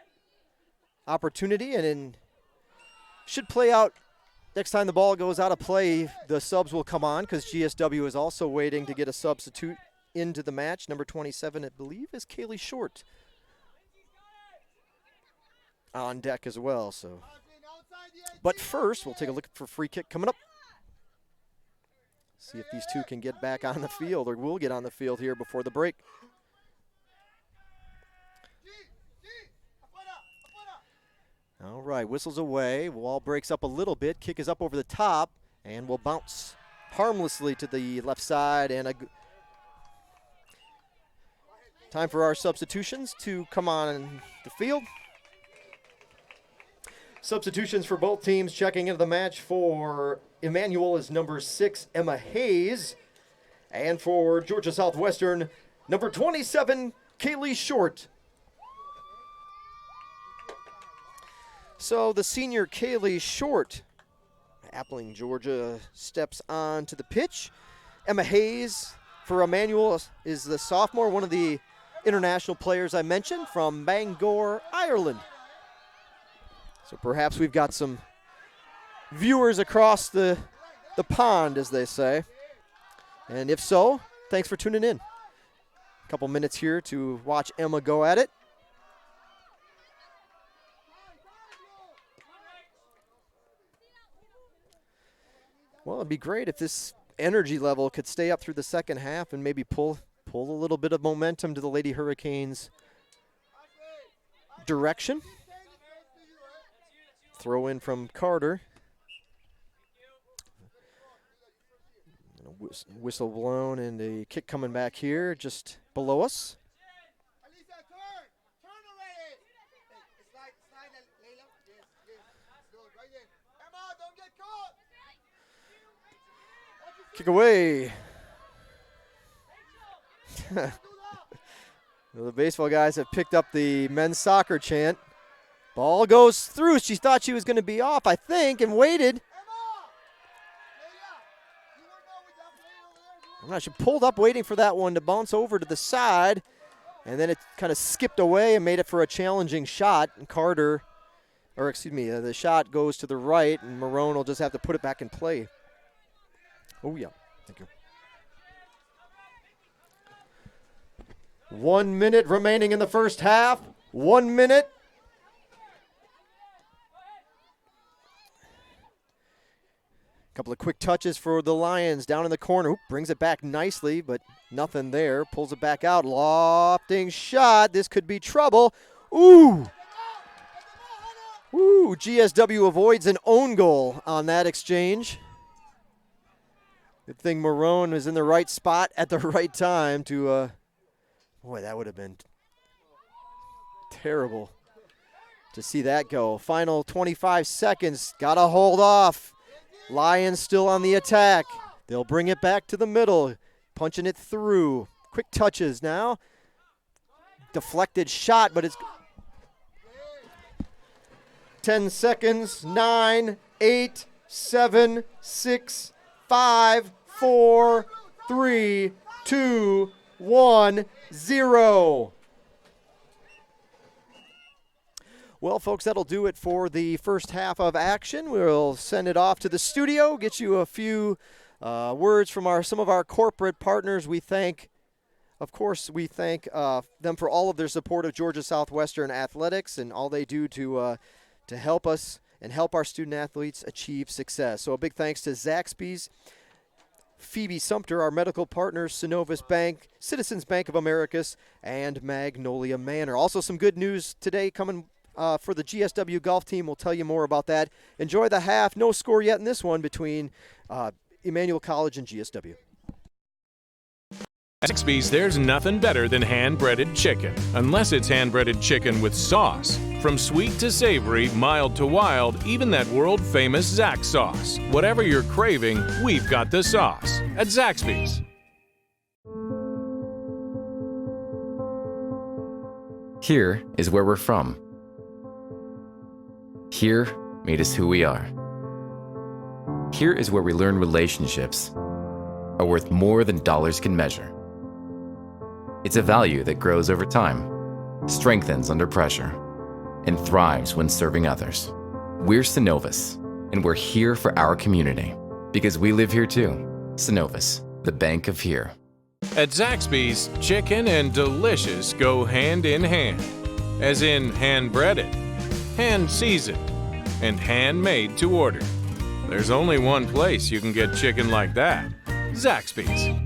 opportunity, and in should play out next time the ball goes out of play. The subs will come on because GSW is also waiting to get a substitute into the match. Number 27, I believe, is Kaylee Short on deck as well. So, but first, we'll take a look for free kick coming up. See if these two can get back on the field, or will get on the field here before the break. All right, whistles away. Wall breaks up a little bit. Kick is up over the top and will bounce harmlessly to the left side. And time for our substitutions to come on the field. Substitutions for both teams checking into the match. For Emmanuel is number 6, Emma Hayes. And for Georgia Southwestern, number 27, Kaylee Short. So the senior Kaylee Short, Appling, Georgia, steps on to the pitch. Emma Hayes for Emmanuel is the sophomore, one of the international players I mentioned from Bangor, Ireland. So perhaps we've got some viewers across the pond, as they say. And if so, thanks for tuning in. A couple minutes here to watch Emma go at it. Well, it'd be great if this energy level could stay up through the second half and maybe pull a little bit of momentum to the Lady Hurricanes' direction. Throw in from Carter. Whistle blown and a kick coming back here just below us. Kick away. The baseball guys have picked up the men's soccer chant. Ball goes through. She thought she was going to be off, I think, and waited. I'm not sure. Pulled up waiting for that one to bounce over to the side, and then it kind of skipped away and made it for a challenging shot. And the shot goes to the right, and Marone will just have to put it back in play. Oh, yeah. Thank you. 1 minute remaining in the first half. 1 minute. Couple of quick touches for the Lions down in the corner. Oop, brings it back nicely, but nothing there. Pulls it back out. Lofting shot. This could be trouble. Ooh. Ooh, GSW avoids an own goal on that exchange. Good thing Marone was in the right spot at the right time to, boy, that would have been terrible to see that go. Final 25 seconds. Got to hold off. Lions still on the attack. They'll bring it back to the middle, punching it through. Quick touches now. Deflected shot, but it's 10 seconds. 9, 8, 7, 6, 5, 4, 3, 2, 1, 0. Well, folks, that'll do it for the first half of action. We'll send it off to the studio, get you a few words from some of our corporate partners. We thank them for all of their support of Georgia Southwestern athletics and all they do to help us and help our student athletes achieve success. So a big thanks to Zaxby's, Phoebe Sumter, our medical partners, Synovus Bank, Citizens Bank of Americus, and Magnolia Manor. Also some good news today coming for the GSW golf team. We'll tell you more about that. Enjoy the half. No score yet in this one between Emmanuel College and GSW. At Zaxby's, there's nothing better than hand-breaded chicken, unless it's hand-breaded chicken with sauce. From sweet to savory, mild to wild, even that world-famous Zax sauce. Whatever you're craving, we've got the sauce at Zaxby's. Here is where we're from. Here made us who we are. Here is where we learn relationships are worth more than dollars can measure. It's a value that grows over time, strengthens under pressure, and thrives when serving others. We're Synovus, and we're here for our community because we live here too. Synovus, the bank of here. At Zaxby's, chicken and delicious go hand in hand, as in hand-breaded, hand-seasoned, and handmade to order. There's only one place you can get chicken like that: Zaxby's.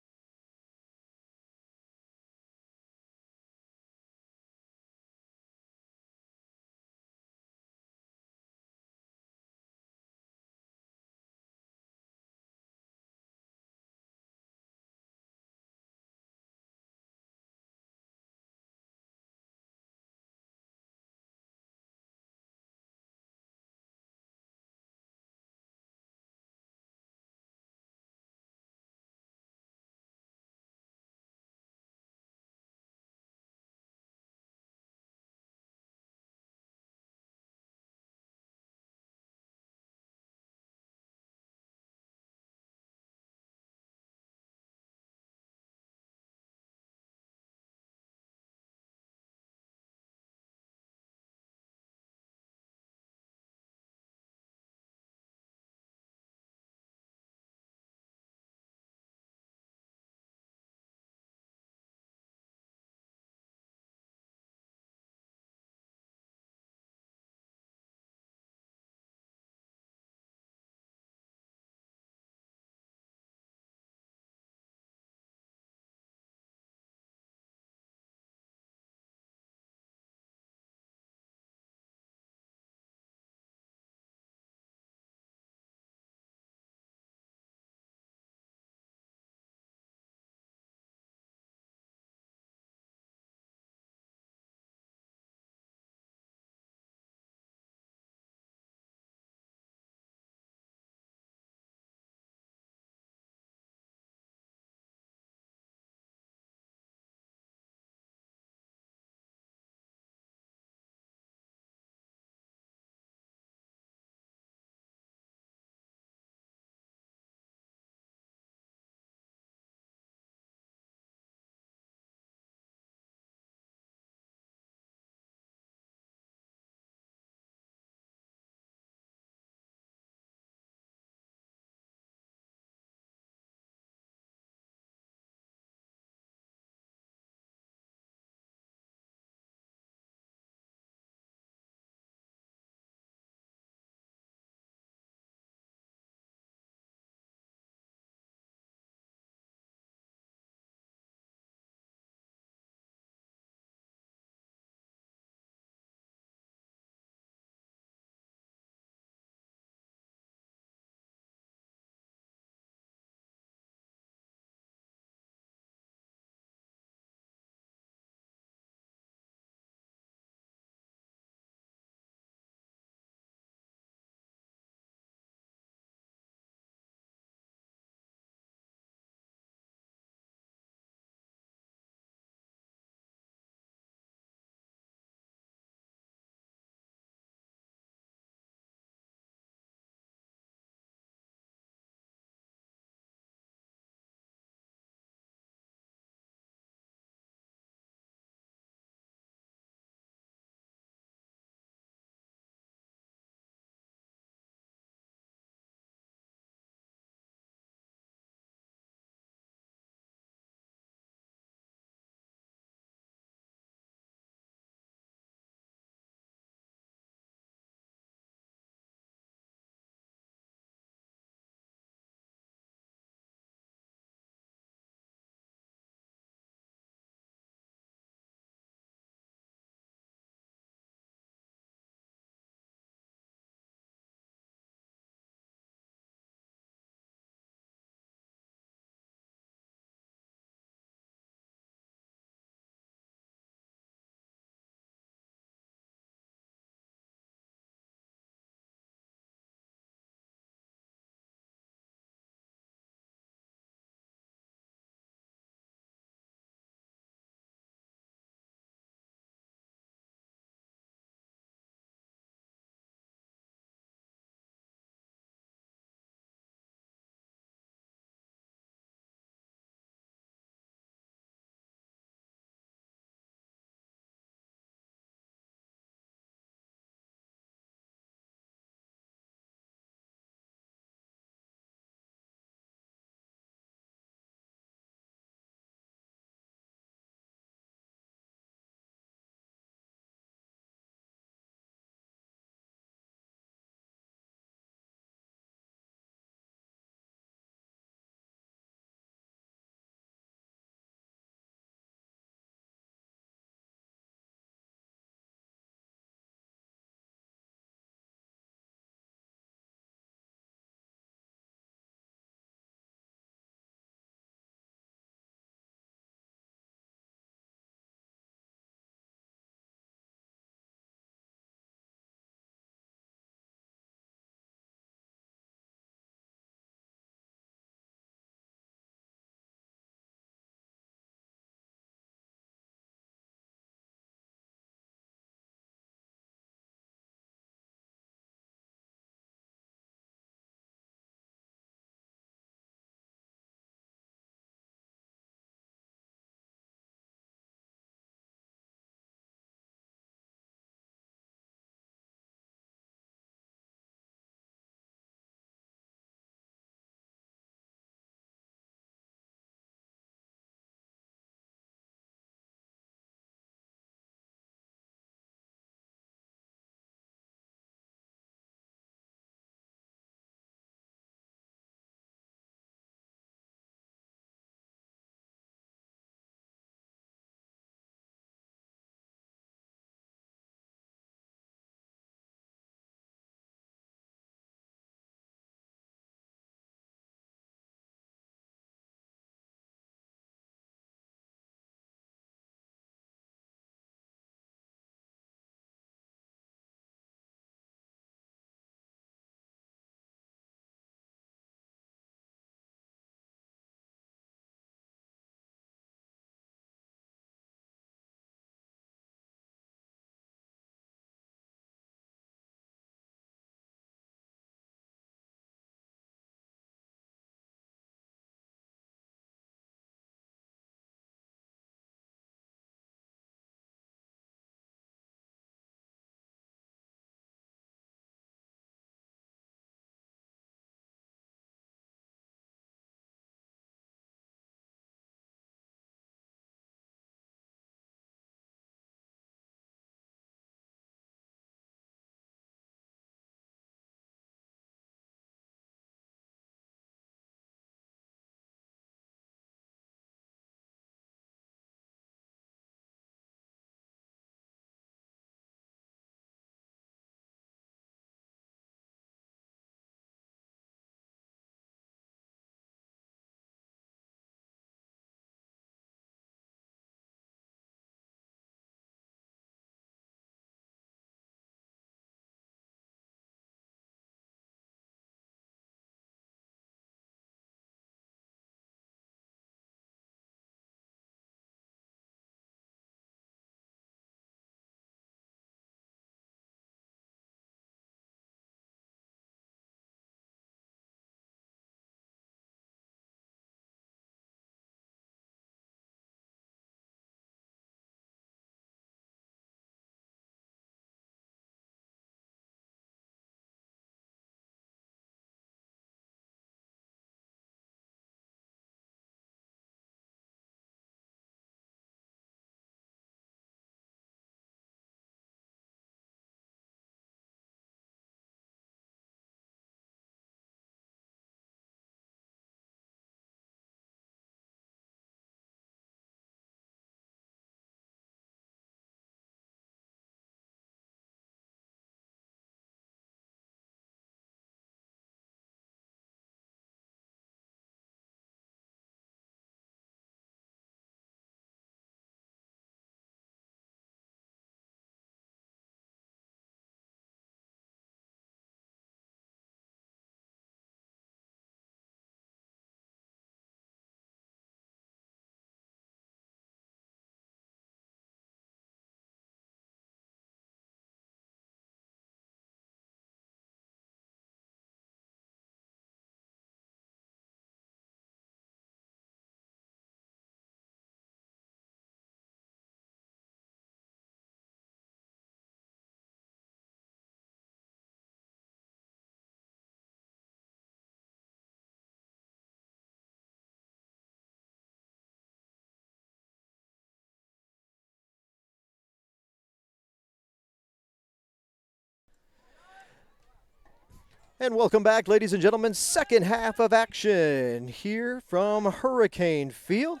And welcome back, ladies and gentlemen. Second half of action here from Hurricane Field.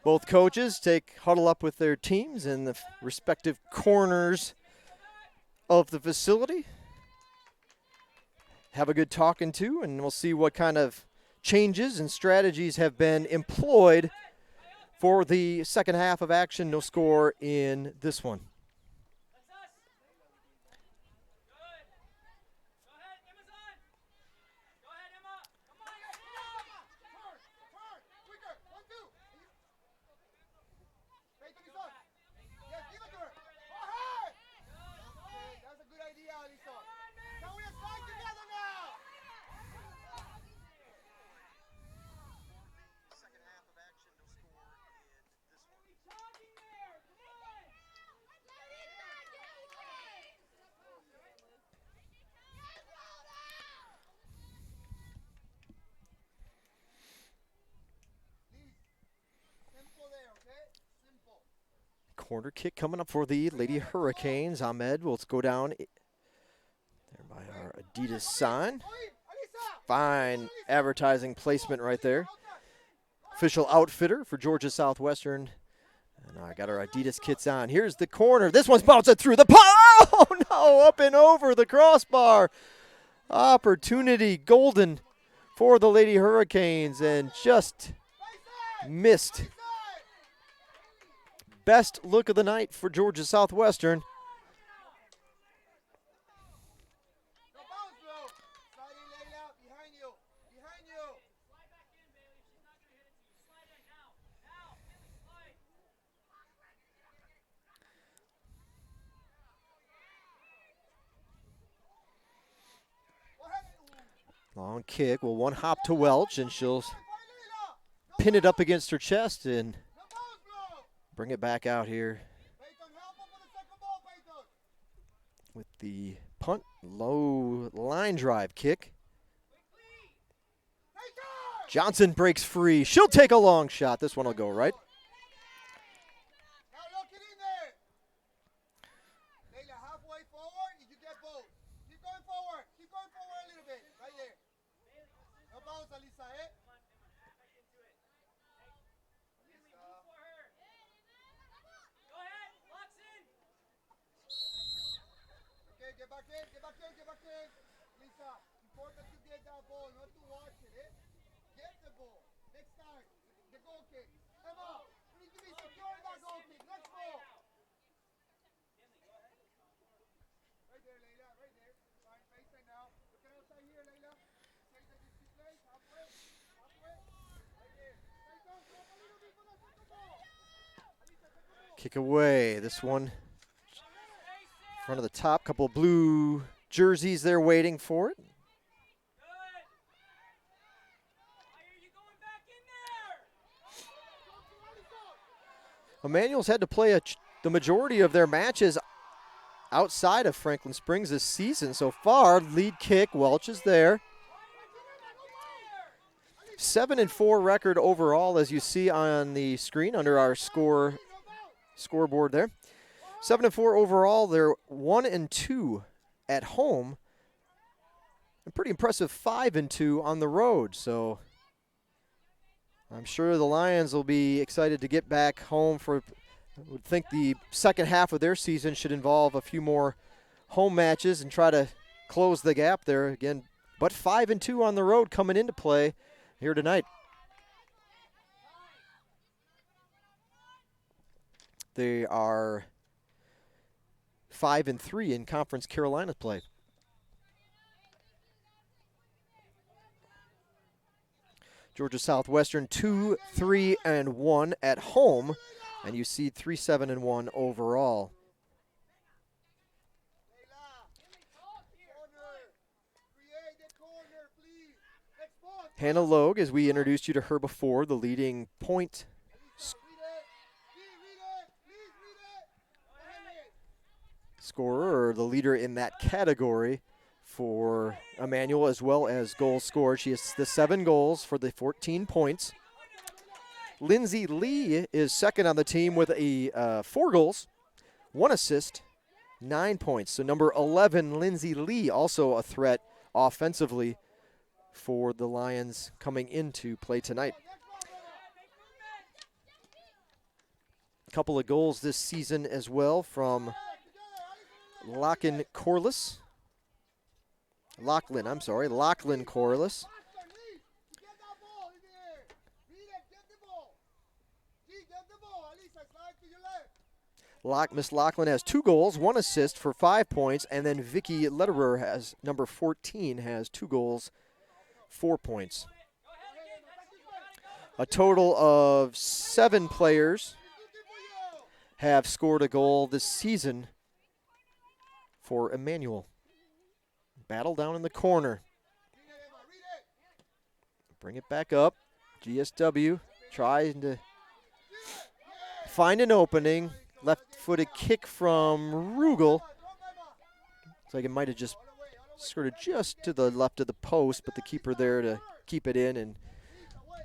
Both coaches huddle up with their teams in the respective corners of the facility. Have a good talking to, and we'll see what kind of changes and strategies have been employed for the second half of action. No score in this one. Corner kick coming up for the Lady Hurricanes. Ahmed will go down there by our Adidas sign. Fine advertising placement right there. Official outfitter for Georgia Southwestern. And I got our Adidas kits on. Here's the corner. This one's bouncing through the oh no, up and over the crossbar. Opportunity golden for the Lady Hurricanes and just missed. Best look of the night for Georgia Southwestern. Long kick. Well, one hop to Welch, and she'll pin it up against her chest and bring it back out here with the punt. Low line drive kick. Johnson breaks free. She'll take a long shot. This one will go right. Get back in. Lisa, important to get that ball, not to watch it, eh? Get the ball. Next time, the goal kick. Emma, we need to be secure in that goal kick. Next ball. Right there, Layla, right there. Fine, face right now. Look at outside here, Layla. Take the display place, halfway. Right there. Right there, stop a little bit for the second ball. Alisa, second ball. Kick away. This one in front of the top. Couple blue jerseys there waiting for it. Emmanuel's had to play the majority of their matches outside of Franklin Springs this season so far. Lead kick, Welch is there. 7-4 record overall, as you see on the screen under our scoreboard there. 7-4 overall. They're 1-2 at home. A pretty impressive 5-2 on the road. So I'm sure the Lions will be excited to get back home for, I would think the second half of their season should involve a few more home matches and try to close the gap there again. But 5-2 on the road coming into play here tonight. They are 5-3 in Conference Carolina play. Georgia Southwestern 2-3-1 at home, and you see 3-7-1 overall. Hannah Logue, as we introduced you to her before, the leading point scorer, or the leader in that category for Emmanuel, as well as goals scored. She has the 7 goals for the 14 points. Lindsay Lee is second on the team with 4 goals, 1 assist, 9 points. So number 11, Lindsay Lee, also a threat offensively for the Lions coming into play tonight. A couple of goals this season as well from Lachlan Corliss. Lachlan Corliss. Miss Lachlan has 2 goals, 1 assist for 5 points, and then Vicky Lederer has, number 14, has 2 goals, 4 points. A total of 7 players have scored a goal this season for Emmanuel. Battle down in the corner. Bring it back up. GSW trying to find an opening. Left-footed kick from Rugel. Looks like it might have just skirted just to the left of the post, but the keeper there to keep it in and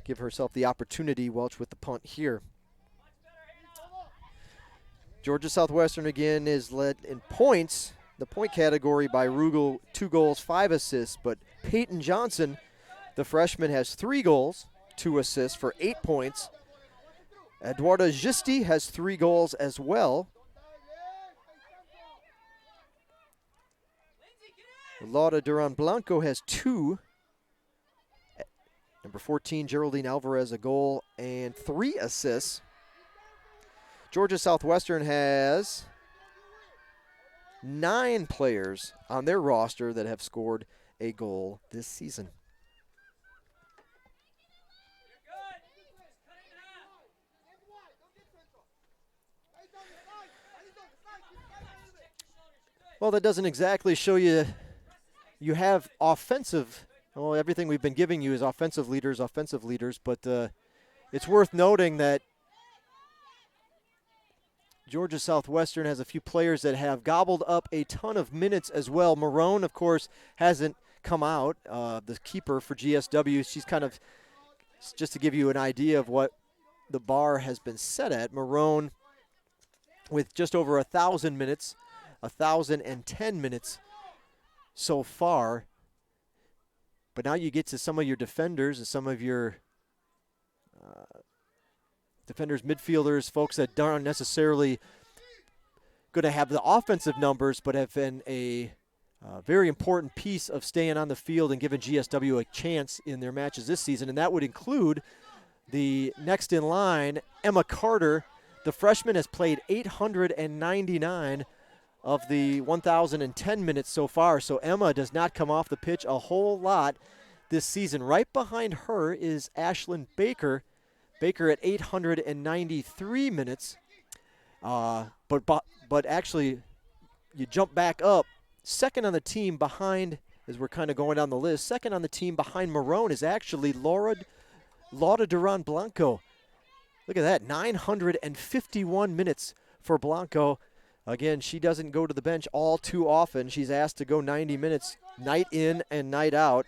give herself the opportunity. Welch with the punt here. Georgia Southwestern again is led in points, the point category, by Rugel, 2 goals, 5 assists, but Peyton Johnson, the freshman, has 3 goals, 2 assists for 8 points. Eduarda Gisti has 3 goals as well. Laura Duran Blanco has 2. Number 14, Geraldine Alvarez, a goal and 3 assists. Georgia Southwestern has 9 players on their roster that have scored a goal this season. Well, that doesn't exactly show you have offensive. Well, everything we've been giving you is offensive leaders, but it's worth noting that Georgia Southwestern has a few players that have gobbled up a ton of minutes as well. Marone, of course, hasn't come out, the keeper for GSW. She's kind of, just to give you an idea of what the bar has been set at, Marone with just over 1,000 minutes, 1,010 minutes so far. But now you get to some of your defenders and some of your defenders, midfielders, folks that aren't necessarily going to have the offensive numbers, but have been a very important piece of staying on the field and giving GSW a chance in their matches this season. And that would include the next in line, Emma Carter. The freshman has played 899 of the 1,010 minutes so far. So Emma does not come off the pitch a whole lot this season. Right behind her is Ashlyn Baker. Baker at 893 minutes. But actually, you jump back up. Second on the team behind, as we're kind of going down the list, second on the team behind Marone is actually Laura Duran Blanco. Look at that, 951 minutes for Blanco. Again, she doesn't go to the bench all too often. She's asked to go 90 minutes night in and night out.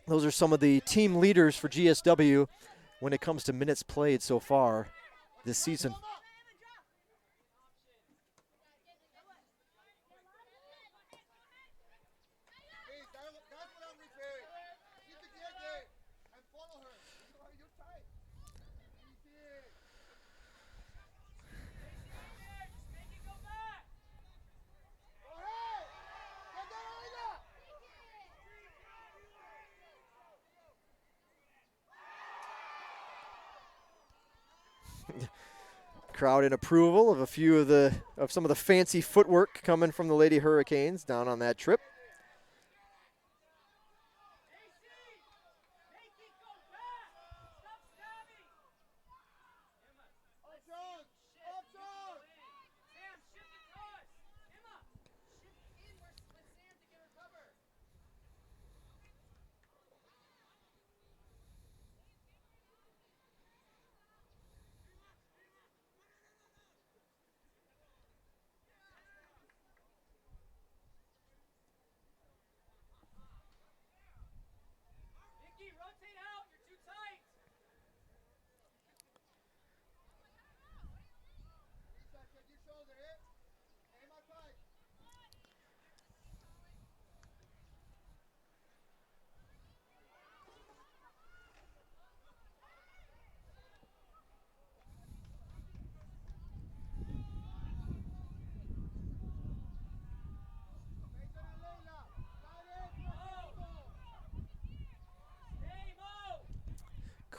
Those are some of the team leaders for GSW when it comes to minutes played so far this season. Crowd in approval of some of the fancy footwork coming from the Lady Hurricanes down on that trip.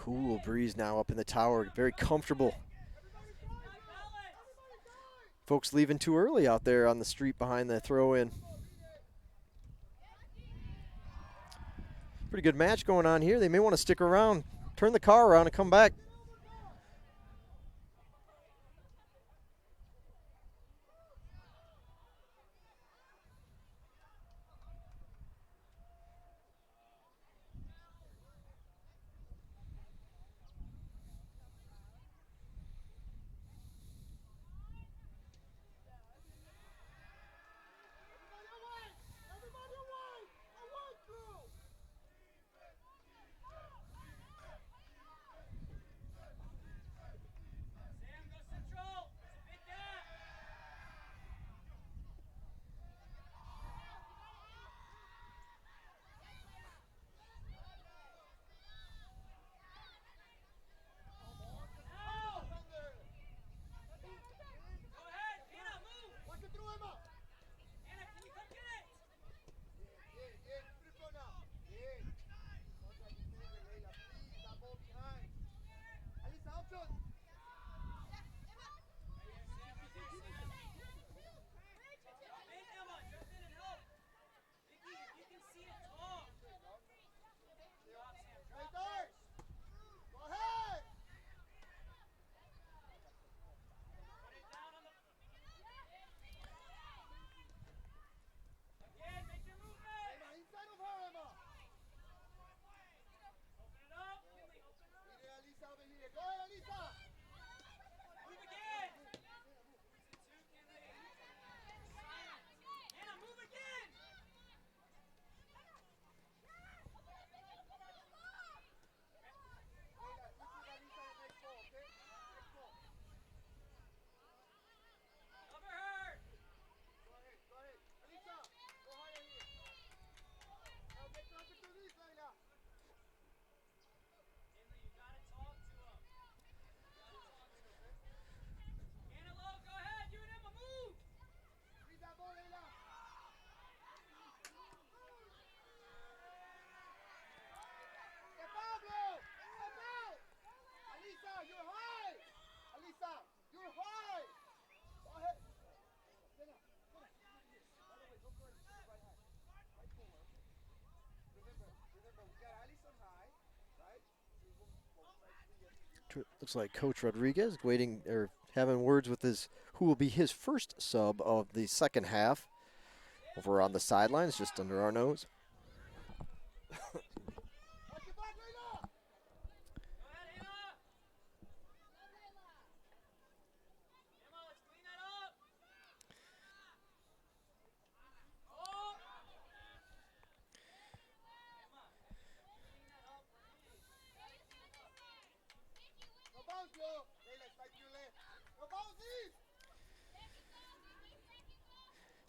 Cool breeze now up in the tower. Very comfortable. Folks leaving too early out there on the street behind the throw-in. Pretty good match going on here. They may want to stick around, turn the car around, and come back. Looks like Coach Rodriguez waiting or having words with his who will be his first sub of the second half. Over on the sidelines, just under our nose.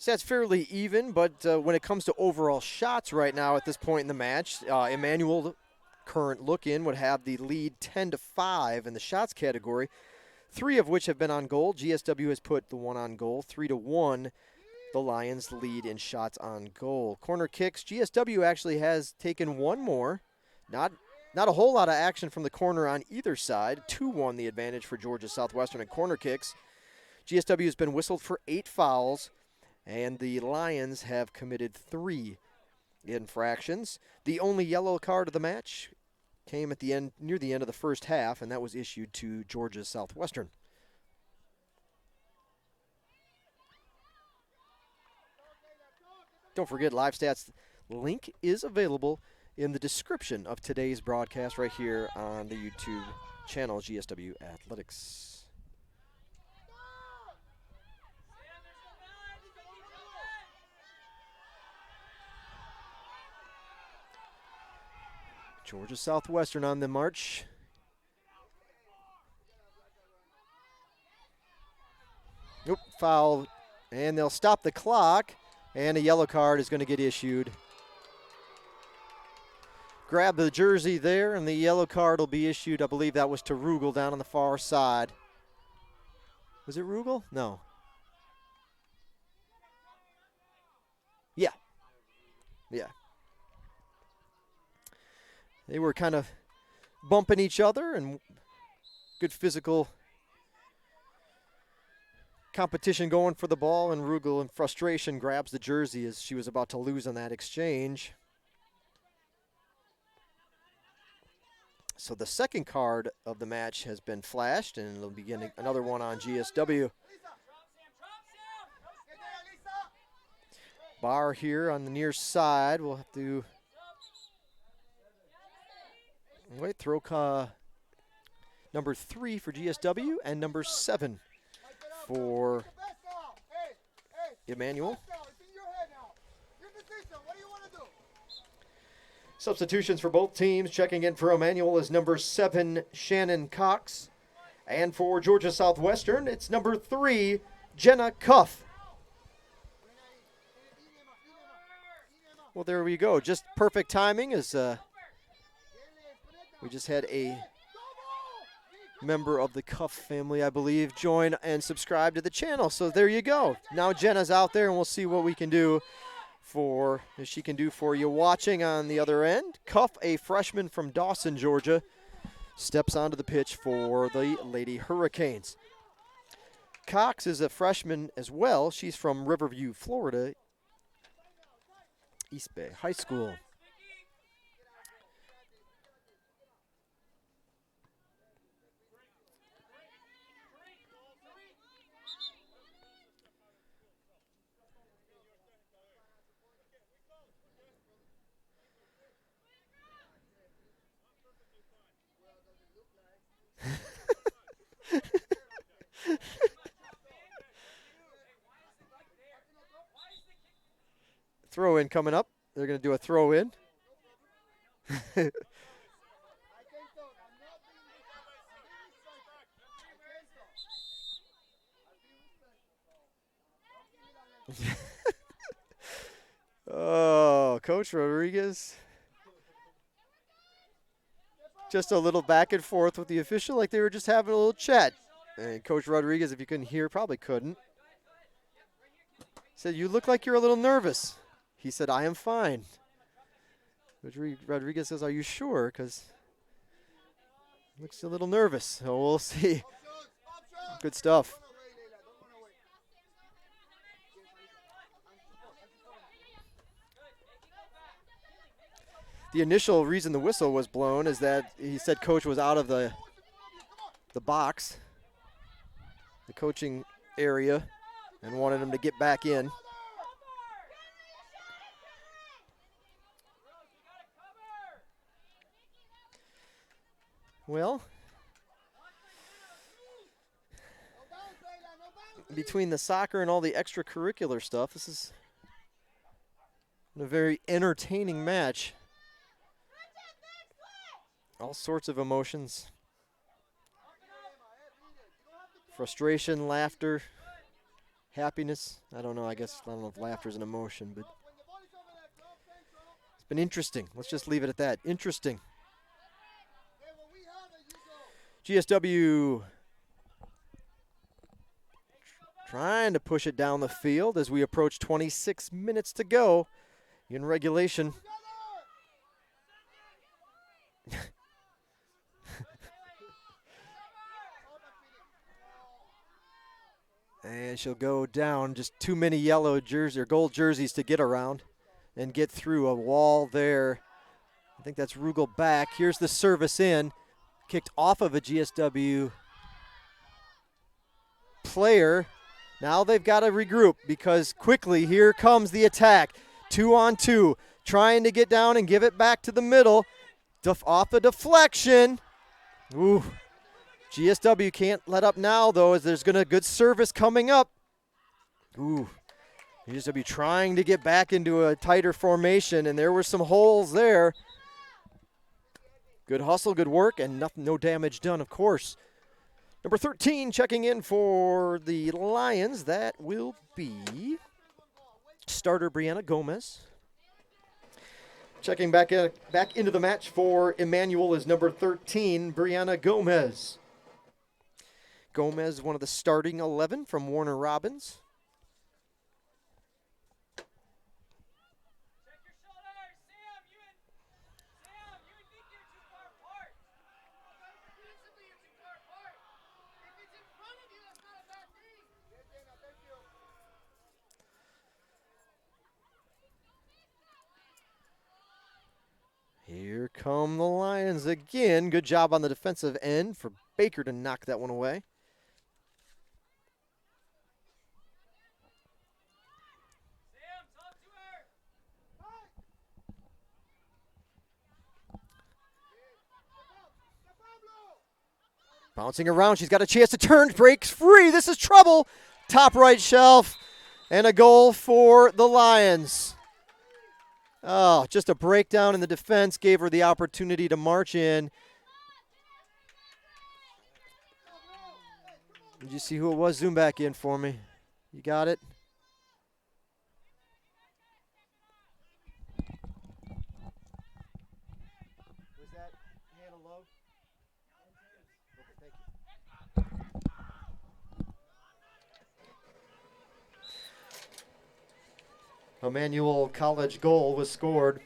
Stats fairly even, but when it comes to overall shots right now at this point in the match, Emmanuel, current look-in, would have the lead 10-5 in the shots category, 3 of which have been on goal. GSW has put the one on goal, 3-1. The Lions lead in shots on goal. Corner kicks, GSW actually has taken one more. Not a whole lot of action from the corner on either side. 2-1 the advantage for Georgia Southwestern in corner kicks. GSW has been whistled for 8 fouls. And the Lions have committed 3 infractions. The only yellow card of the match came at the end, near the end of the first half, and that was issued to Georgia Southwestern. Don't forget, Live Stats link is available in the description of today's broadcast right here on the YouTube channel GSW Athletics. Georgia Southwestern on the march. Nope, foul. And they'll stop the clock. And a yellow card is going to get issued. Grab the jersey there, and the yellow card will be issued. I believe that was to Rugel down on the far side. Was it Rugel? No. Yeah. Yeah. They were kind of bumping each other and good physical competition going for the ball, and Rugel in frustration grabs the jersey as she was about to lose on that exchange. So the second card of the match has been flashed, and it'll begin another one on GSW. Bar here on the near side. We'll have to throw number 3 for GSW and number 7 for Emmanuel. Substitutions for both teams. Checking in for Emmanuel is number 7, Shannon Cox. And for Georgia Southwestern, it's number 3, Jenna Cuff. Well, there we go. Just perfect timing as we just had a member of the Cuff family, I believe, join and subscribe to the channel. So there you go. Now Jenna's out there, and we'll see what we can do for you watching on the other end. Cuff, a freshman from Dawson, Georgia, steps onto the pitch for the Lady Hurricanes. Cox is a freshman as well. She's from Riverview, Florida, East Bay High School. Throw in coming up. They're going to do a throw in. Oh, Coach Rodriguez. Just a little back and forth with the official, like they were just having a little chat. And Coach Rodriguez, if you couldn't hear, probably couldn't. Said, "You look like you're a little nervous." He said, "I am fine." Rodriguez says, "Are you sure?" Because looks a little nervous. So we'll see. Good stuff. The initial reason the whistle was blown is that he said Coach was out of the box, the coaching area, and wanted him to get back in. Well, between the soccer and all the extracurricular stuff, this is a very entertaining match. All sorts of emotions. Frustration, laughter, happiness. I don't know if laughter is an emotion, but it's been interesting. Let's just leave it at that. Interesting. GSW trying to push it down the field as we approach 26 minutes to go in regulation. And she'll go down. Just too many yellow jerseys or gold jerseys to get around and get through a wall there. I think that's Rugel back. Here's the service in. Kicked off of a GSW player. Now they've got to regroup because quickly here comes the attack. 2-on-2. Trying to get down and give it back to the middle. Off a deflection. Ooh. GSW can't let up now, though, as there's a good service coming up. Ooh. GSW trying to get back into a tighter formation, and there were some holes there. Good hustle, good work, and no damage done, of course. Number 13 checking in for the Lions. That will be starter Brianna Gomez. Checking back into the match for Emmanuel is number 13, Brianna Gomez. Gomez, one of the starting 11 from Warner Robins. Check your shoulders. Sam, you and Nick, you're too far apart. Here come the Lions again. Good job on the defensive end for Baker to knock that one away. Sam, talk to her. Bouncing around, she's got a chance to turn, breaks free. This is trouble. Top right shelf, and a goal for the Lions. Oh, just a breakdown in the defense gave her the opportunity to march in. Did you see who it was? Zoom back in for me. You got it? Was that Hannah Lowe? Okay, thank you. Emmanuel College goal was scored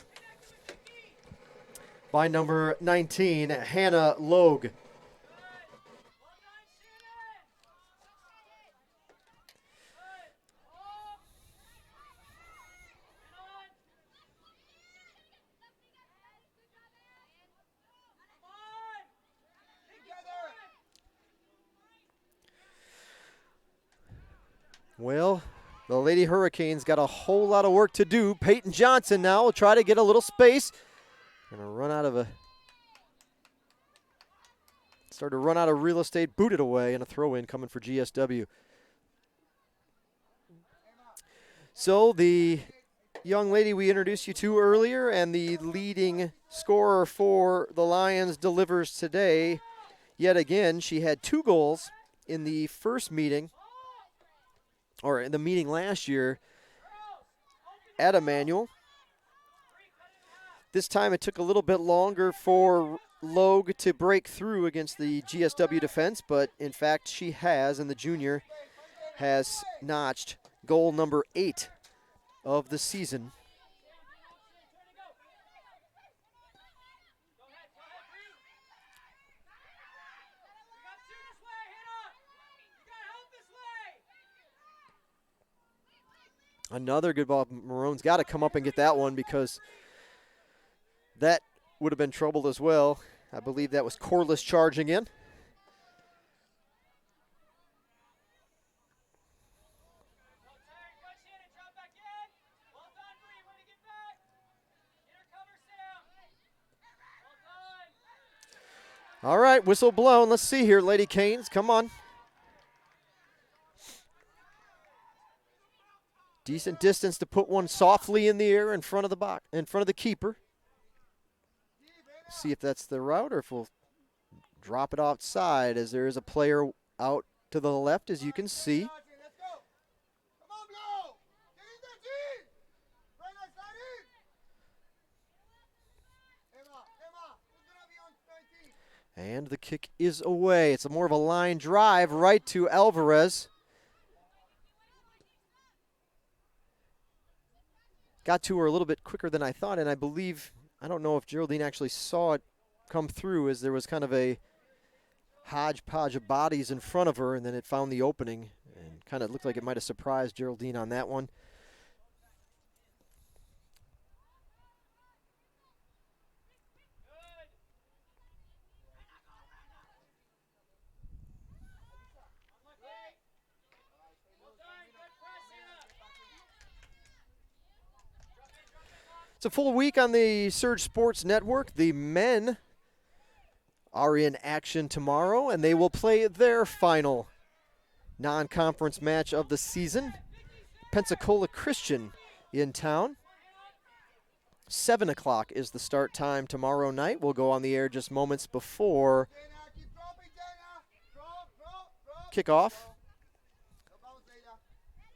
by number 19, Hannah Logue. Well, the Lady Hurricanes got a whole lot of work to do. Peyton Johnson now will try to get a little space. Start to run out of real estate, booted away, and a throw-in coming for GSW. So the young lady we introduced you to earlier and the leading scorer for the Lions delivers today. Yet again, she had 2 goals in the first meeting, or in the meeting last year at Emmanuel. This time it took a little bit longer for Logue to break through against the GSW defense, but in fact she has, and the junior has notched goal number 8 of the season. Another good ball. Maroon's got to come up and get that one because that would have been trouble as well. I believe that was Corliss charging in. All right, whistle blown. Let's see here, Lady Canes. Come on. Decent distance to put one softly in the air in front of the box, in front of the keeper. See if that's the route or if we'll drop it outside, as there is a player out to the left, as you can see. And the kick is away. It's more of a line drive right to Alvarez. Got to her a little bit quicker than I thought, and I don't know if Geraldine actually saw it come through, as there was kind of a hodgepodge of bodies in front of her, and then it found the opening and kind of looked like it might have surprised Geraldine on that one. It's a full week on the Surge Sports Network. The men are in action tomorrow, and they will play their final non-conference match of the season. Pensacola Christian in town. 7 o'clock is the start time tomorrow night. We'll go on the air just moments before kickoff.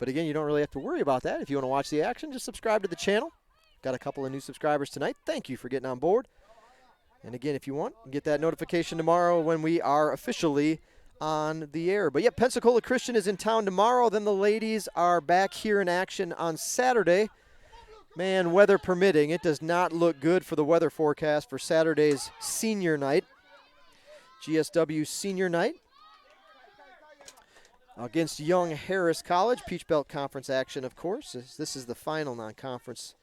But again, you don't really have to worry about that. If you want to watch the action, just subscribe to the channel. Got a couple of new subscribers tonight. Thank you for getting on board. And again, if you want, get that notification tomorrow when we are officially on the air. But yeah, Pensacola Christian is in town tomorrow. Then the ladies are back here in action on Saturday. Man, weather permitting, it does not look good for the weather forecast for Saturday's senior night. GSW senior night against Young Harris College. Peach Belt Conference action, of course. This is the final non-conference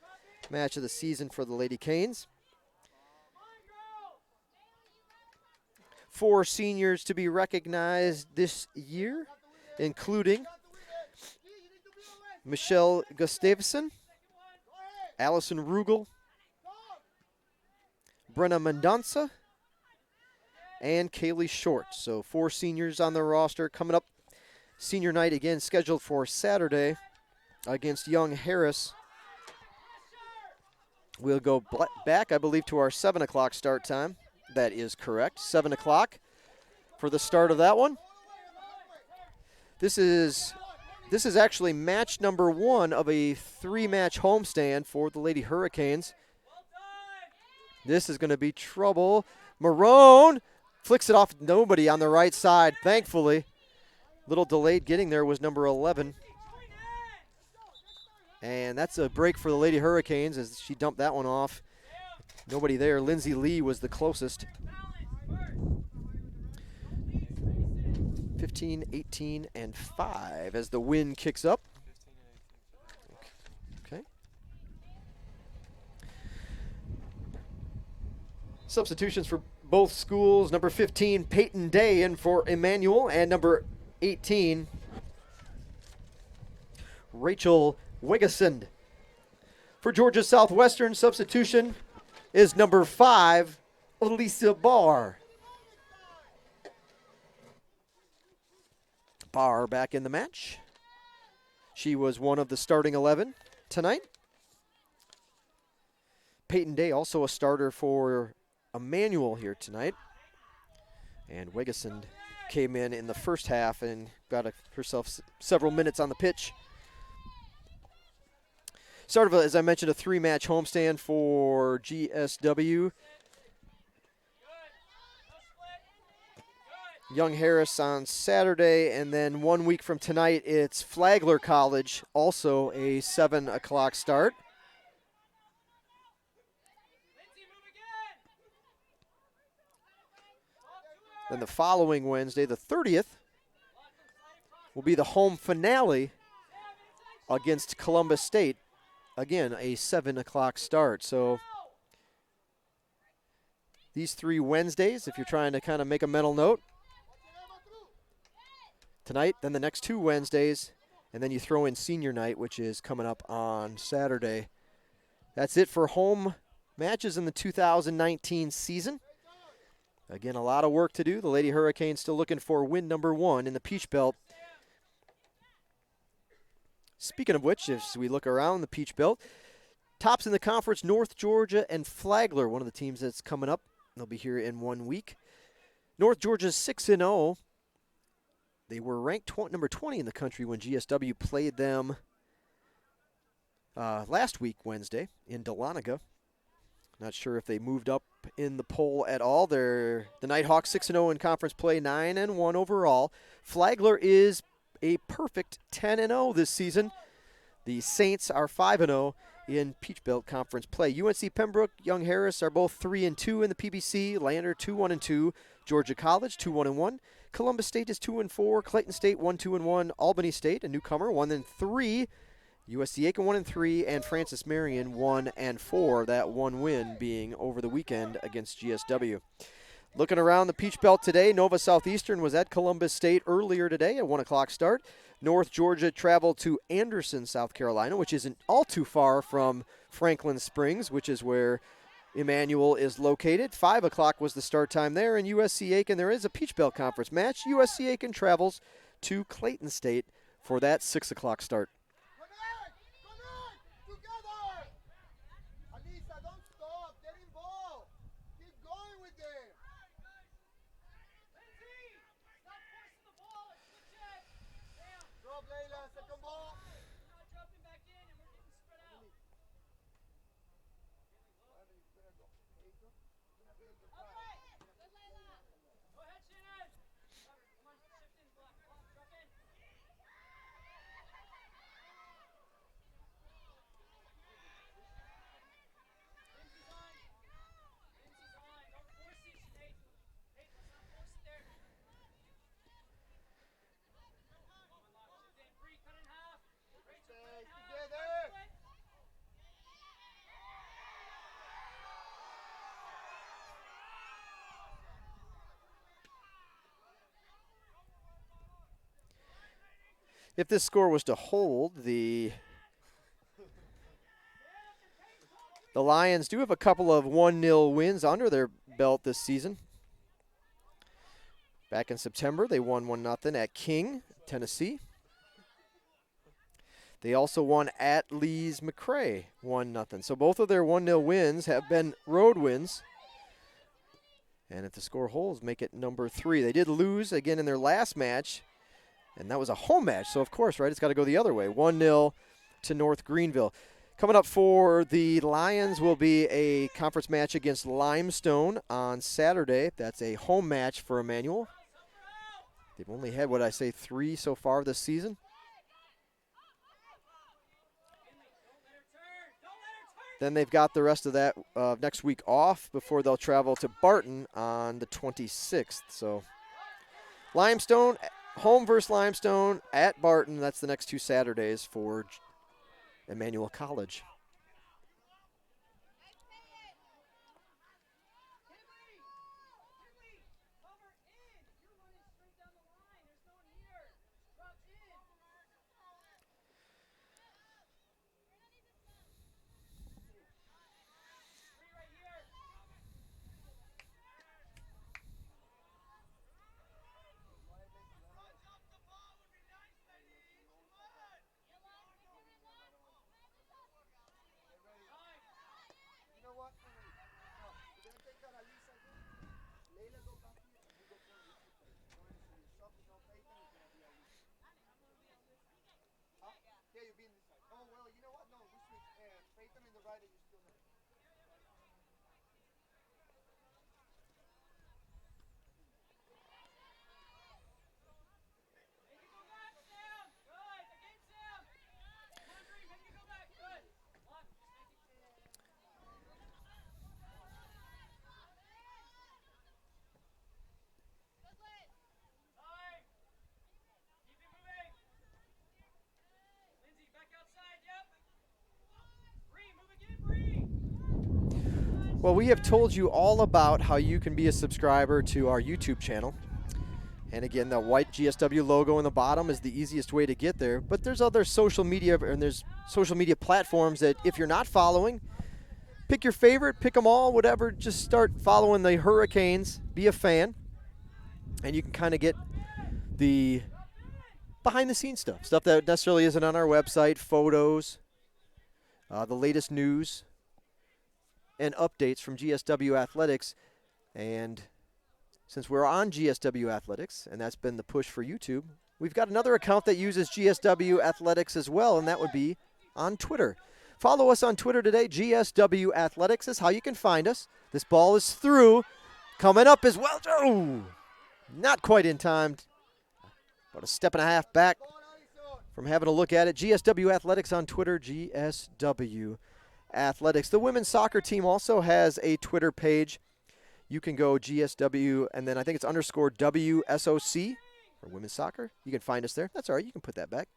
match of the season for the Lady Canes. 4 seniors to be recognized this year, including Michelle Gustavson, Allison Rugel, Brenna Mendonça, and Kaylee Short. So 4 seniors on the roster coming up. Senior night again scheduled for Saturday against Young Harris. We'll go back, I believe, to our 7 o'clock start time. That is correct. 7 o'clock for the start of that one. This is actually match number 1 of a 3-match homestand for the Lady Hurricanes. This is going to be trouble. Marone flicks it off. Nobody on the right side, thankfully. Little delayed getting there was number 11. And that's a break for the Lady Hurricanes as she dumped that one off. Nobody there. Lindsay Lee was the closest. 15, 18, and 5 as the wind kicks up. Okay. Substitutions for both schools. Number 15, Peyton Day in for Emmanuel, and number 18, Rachel Wigesund. For Georgia Southwestern, substitution is number 5, Elisa Barr. Barr back in the match. She was one of the starting 11 tonight. Peyton Day also a starter for Emmanuel here tonight. And Wigesund came in the first half and got herself several minutes on the pitch. Sort of, as I mentioned, a 3-match homestand for GSW. Young Harris on Saturday, and then 1 week from tonight, it's Flagler College, also a 7 o'clock start. Then the following Wednesday, the 30th, will be the home finale against Columbus State. Again, a 7 o'clock start. So these 3 Wednesdays, if you're trying to kind of make a mental note, tonight, then the next 2 Wednesdays, and then you throw in senior night, which is coming up on Saturday. That's it for home matches in the 2019 season. Again, a lot of work to do. The Lady Hurricanes still looking for win number 1 in the Peach Belt. Speaking of which, as we look around the Peach Belt, tops in the conference, North Georgia and Flagler, one of the teams that's coming up. They'll be here in 1 week. North Georgia's 6-0. They were ranked number 20 in the country when GSW played them last week, Wednesday, in Dahlonega. Not sure if they moved up in the poll at all. They're the Nighthawks 6-0 in conference play, 9-1 overall. Flagler is a perfect 10-0 this season. The Saints are 5-0 in Peach Belt Conference play. UNC Pembroke, Young Harris are both 3-2 in the PBC. Lander 2-1-2. Georgia College 2-1-1. Columbus State is 2-4. Clayton State 1-2-1. Albany State, a newcomer, 1-3. USC Aiken 1-3, and Francis Marion 1-4. That one win being over the weekend against GSW. Looking around the Peach Belt today, Nova Southeastern was at Columbus State earlier today at 1 o'clock start. North Georgia traveled to Anderson, South Carolina, which isn't all too far from Franklin Springs, which is where Emmanuel is located. 5 o'clock was the start time there, and USC Aiken, there is a Peach Belt Conference match. USC Aiken travels to Clayton State for that 6 o'clock start. If this score was to hold, the Lions do have a couple of 1-0 wins under their belt this season. Back in September, they won 1-0 at King, Tennessee. They also won at Lee's McRae 1-0. So both of their 1-0 wins have been road wins. And if the score holds, make it number 3. They did lose again in their last match, and that was a home match. So, of course, right, it's got to go the other way. 1-0 to North Greenville. Coming up for the Lions will be a conference match against Limestone on Saturday. That's a home match for Emmanuel. They've only had, 3 so far this season. Then they've got the rest of that next week off before they'll travel to Barton on the 26th. So Limestone, home versus Limestone at Barton. That's the next 2 Saturdays for Emmanuel College. Well, we have told you all about how you can be a subscriber to our YouTube channel. And again, the white GSW logo in the bottom is the easiest way to get there. But there's other social media, and there's social media platforms that if you're not following, pick your favorite, pick them all, whatever. Just start following the Hurricanes, be a fan, and you can kind of get the behind-the-scenes stuff that necessarily isn't on our website, photos, the latest news, and updates from GSW Athletics. And since we're on GSW Athletics, and that's been the push for YouTube, we've got another account that uses GSW Athletics as well, and that would be on Twitter. Follow us on Twitter today. GSW Athletics is how you can find us. This ball is through. Coming up as well. Oh, not quite in time. About a step and a half back from having a look at it. GSW Athletics on Twitter, GSW Athletics. The women's soccer team also has a Twitter page. You can go GSW, and then I think it's _WSOC for women's soccer. You can find us there. That's all right. You can put that back.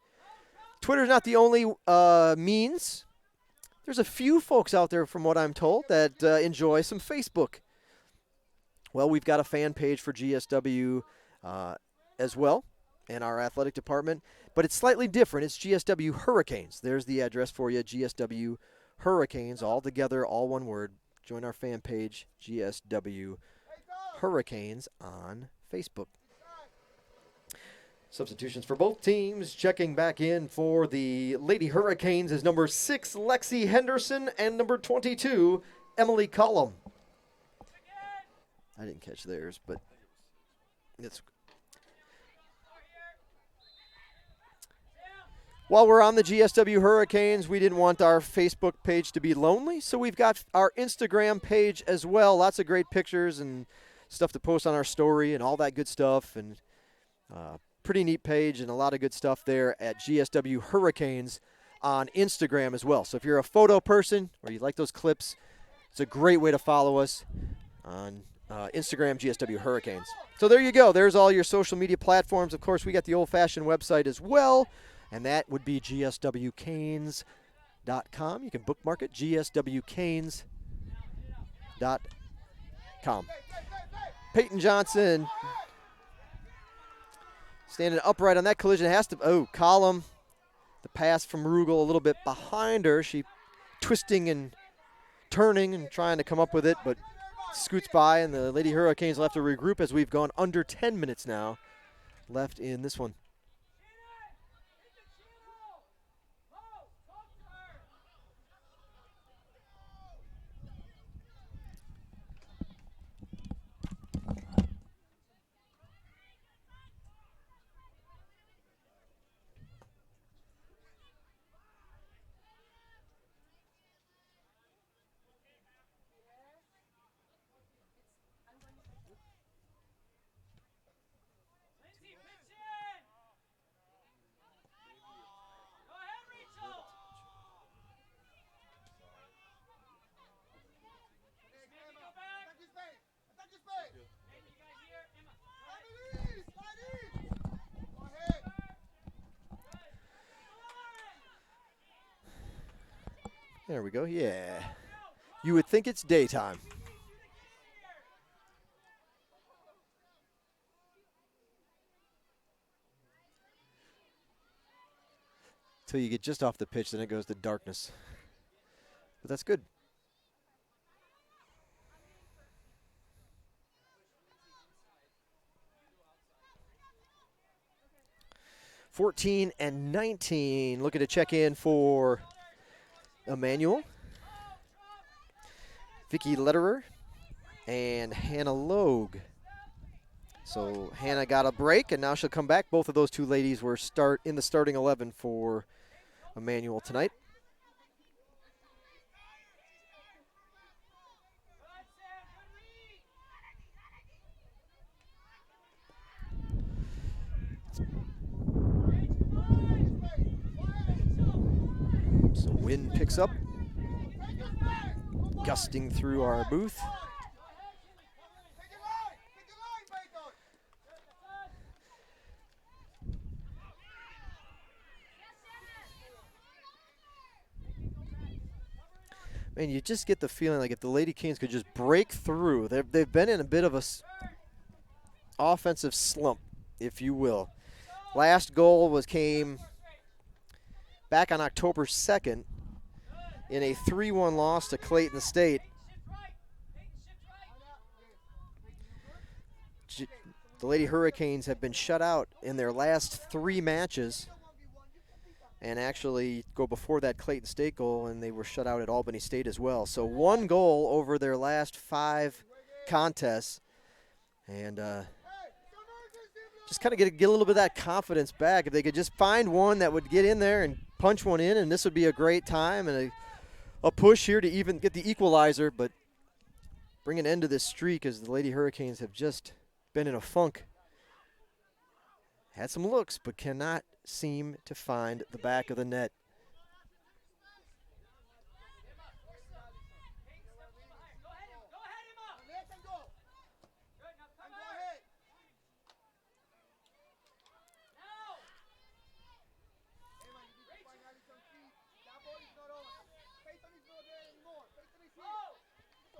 Twitter's not the only means. There's a few folks out there, from what I'm told, that enjoy some Facebook. Well, we've got a fan page for GSW as well in our athletic department, but it's slightly different. It's GSW Hurricanes. There's the address for you, GSW Hurricanes, all together, all one word. Join our fan page, GSW Hurricanes on Facebook. Substitutions for both teams. Checking back in for the Lady Hurricanes is number 6, Lexi Henderson, and number 22, Emily Cullum. I didn't catch theirs, but it's... While we're on the GSW Hurricanes, we didn't want our Facebook page to be lonely, so we've got our Instagram page as well. Lots of great pictures and stuff to post on our story and all that good stuff. And pretty neat page and a lot of good stuff there at GSW Hurricanes on Instagram as well. So if you're a photo person or you like those clips, it's a great way to follow us on Instagram, GSW Hurricanes. So there you go. There's all your social media platforms. Of course, we got the old-fashioned website as well, and that would be gswcanes.com. You can bookmark it, gswcanes.com. Peyton Johnson Standing upright on that collision. It has to, oh, Column. The pass from Rugel a little bit behind her. She twisting and turning and trying to come up with it, but scoots by, and the Lady Hurricanes will have to regroup as we've gone under 10 minutes now left in this one. There we go, yeah. You would think it's daytime. Till you get just off the pitch, then it goes to darkness. But that's good. (14 and 19). Looking to check in for Emmanuel, Vicky Lederer, and Hannah Logue. So Hannah got a break, and now she'll come back. Both of those two ladies were in the starting 11 for Emmanuel tonight. So wind picks up, gusting through our booth. Man, you just get the feeling like if the Lady Canes could just break through. They've been in a bit of a offensive slump, if you will. Last goal came back on October 2nd in a 3-1 loss to Clayton State. The Lady Hurricanes have been shut out in their last 3 matches, and actually go before that Clayton State goal, and they were shut out at Albany State as well. So 1 goal over their last 5 contests, and just kind of get a little bit of that confidence back. If they could just find one that would get in there and punch one in, and this would be a great time and a push here to even get the equalizer, but bring an end to this streak as the Lady Hurricanes have just been in a funk. Had some looks, but cannot seem to find the back of the net.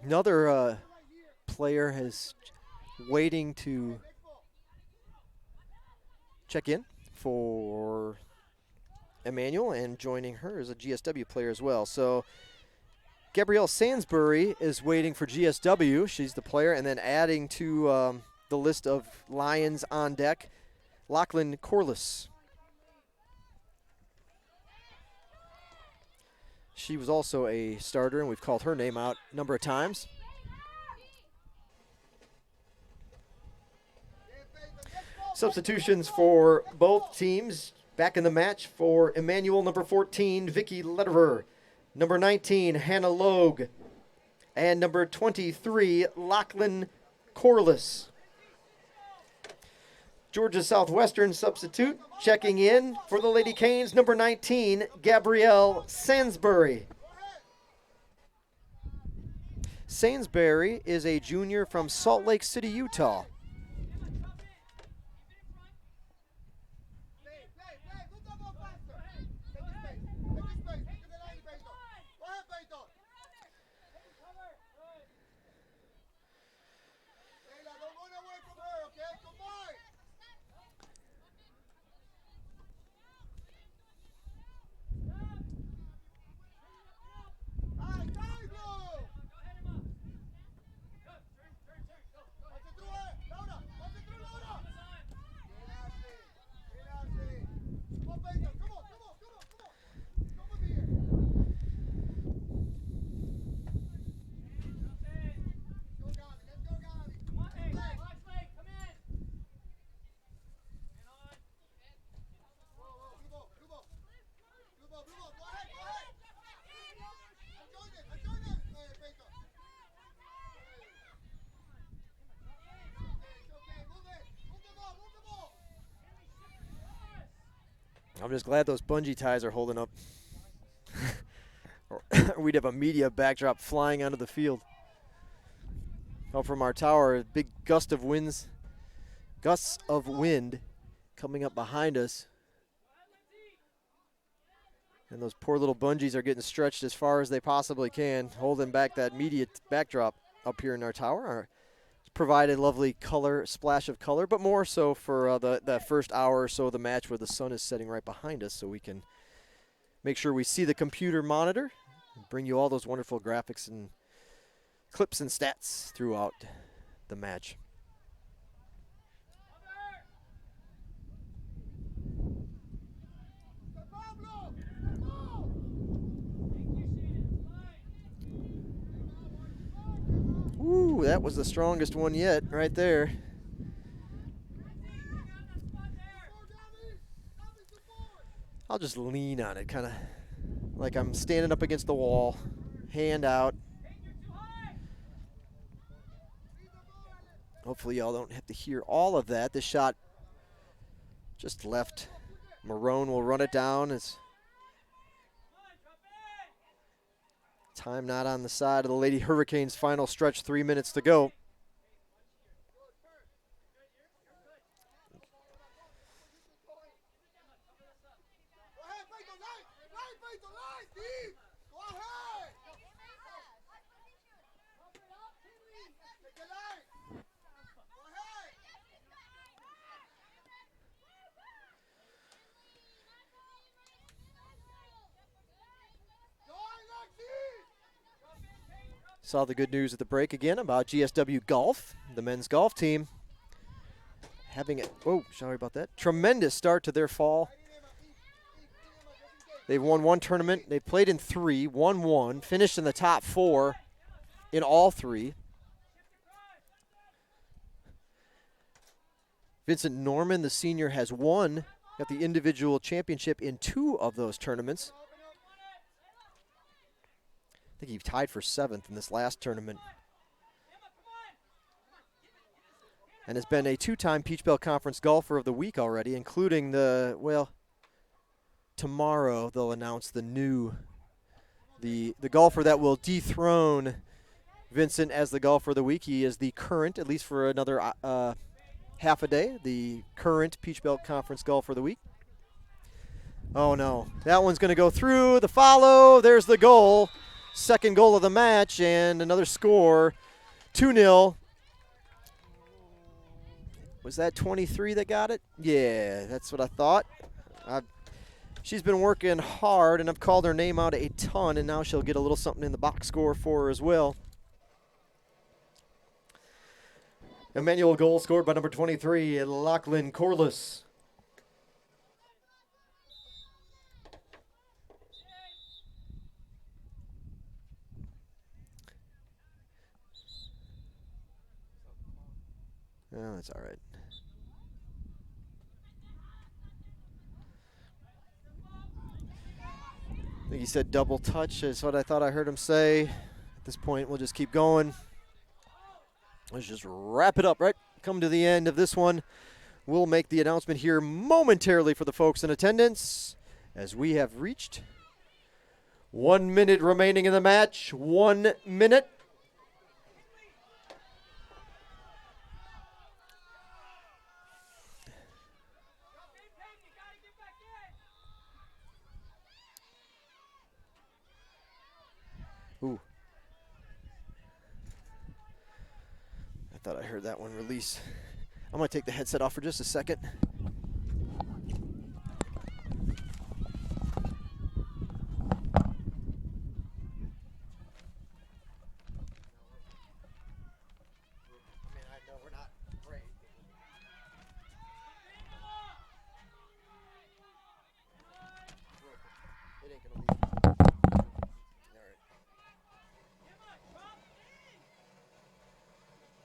Another player is waiting to check in for Emmanuel, and joining her is a GSW player as well. So Gabrielle Sansbury is waiting for GSW. She's the player, and then adding to the list of Lions on deck, Lachlan Corliss. She was also a starter, and we've called her name out a number of times. Substitutions for both teams. Back in the match for Emmanuel, number 14, Vicky Lederer. Number 19, Hannah Logue. And number 23, Lachlan Corliss. Georgia Southwestern substitute checking in for the Lady Canes, number 19, Gabrielle Sansbury. Sansbury is a junior from Salt Lake City, Utah. I'm just glad those bungee ties are holding up. Or we'd have a media backdrop flying onto the field. Out from our tower, a big gusts of wind coming up behind us. And those poor little bungees are getting stretched as far as they possibly can, holding back that media backdrop up here in our tower. Provide a lovely color, splash of color, but more so for that first hour or so of the match where the sun is setting right behind us, so we can make sure we see the computer monitor and bring you all those wonderful graphics and clips and stats throughout the match. Ooh, that was the strongest one yet, right there. I'll just lean on it, kind of like I'm standing up against the wall, hand out. Hopefully y'all don't have to hear all of that. This shot just left. Marone will run it down. It's time not on the side of the Lady Hurricanes. Final stretch, 3 minutes to go. Saw the good news at the break again about GSW Golf, the men's golf team. Having it, sorry about that. Tremendous start to their fall. They've won one tournament. They played in 3, won 1, finished in the top 4 in all 3. Vincent Norman, the senior, has got the individual championship in 2 of those tournaments. I think he tied for 7th in this last tournament. And has been a 2-time Peach Belt Conference Golfer of the Week already, including tomorrow they'll announce the golfer that will dethrone Vincent as the Golfer of the Week. He is the current, at least for another half a day, the current Peach Belt Conference Golfer of the Week. Oh no, that one's going to go through. The follow, there's the goal. Second goal of the match and another score, 2-0. Was that 23 that got it? Yeah, that's what I thought. She's been working hard, and I've called her name out a ton, and now she'll get a little something in the box score for her as well. Emmanuel goal scored by number 23, Lachlan Corliss. Oh, that's all right. I think he said double touch is what I thought I heard him say. At this point, we'll just keep going. Let's just wrap it up, right? Come to the end of this one. We'll make the announcement here momentarily for the folks in attendance as we have reached 1 minute remaining in the match. 1 minute. Ooh. I thought I heard that one release. I'm going to take the headset off for just a second. It ain't going to leave.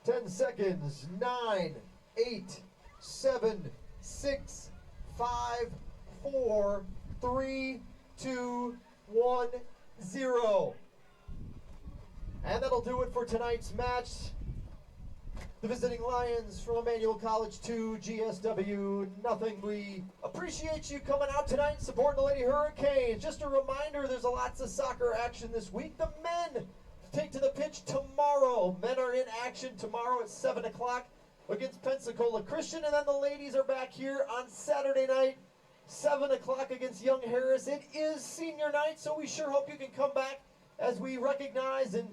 10 seconds. 9, 8, 7, 6, 5, 4, 3, 2, 1, 0. And that'll do it for tonight's match. The visiting Lions from Emmanuel College to GSW, nothing. We appreciate you coming out tonight and supporting the Lady Hurricanes. Just a reminder, there's lots of soccer action this week. The men take to the pitch tomorrow. Men are in action tomorrow at 7 o'clock against Pensacola Christian, and then the ladies are back here on Saturday night, 7 o'clock against Young Harris. It is senior night, so we sure hope you can come back as we recognize and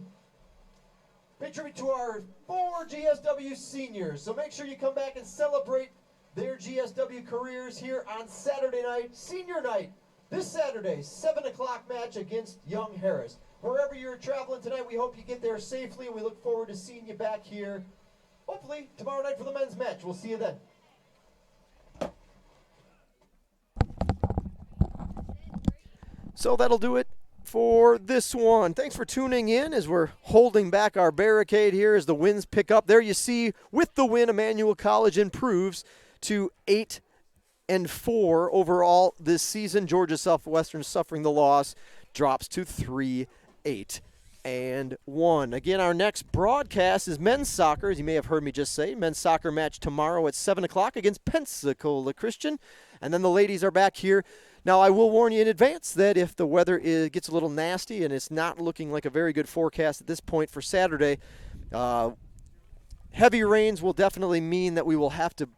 pay tribute to our 4 GSW seniors. So make sure you come back and celebrate their GSW careers here on Saturday night, senior night, this Saturday, 7 o'clock match against Young Harris. Wherever you're traveling tonight, we hope you get there safely, and we look forward to seeing you back here, hopefully tomorrow night for the men's match. We'll see you then. So that'll do it for this one. Thanks for tuning in as we're holding back our barricade here as the winds pick up. There you see, with the win, Emmanuel College improves to 8-4 overall this season. Georgia Southwestern, suffering the loss, drops to 3-8-1. Again, our next broadcast is men's soccer, as you may have heard me just say. Men's soccer match tomorrow at 7 o'clock against Pensacola Christian. And then the ladies are back here. Now, I will warn you in advance that if the weather gets a little nasty and it's not looking like a very good forecast at this point for Saturday, heavy rains will definitely mean that we will have to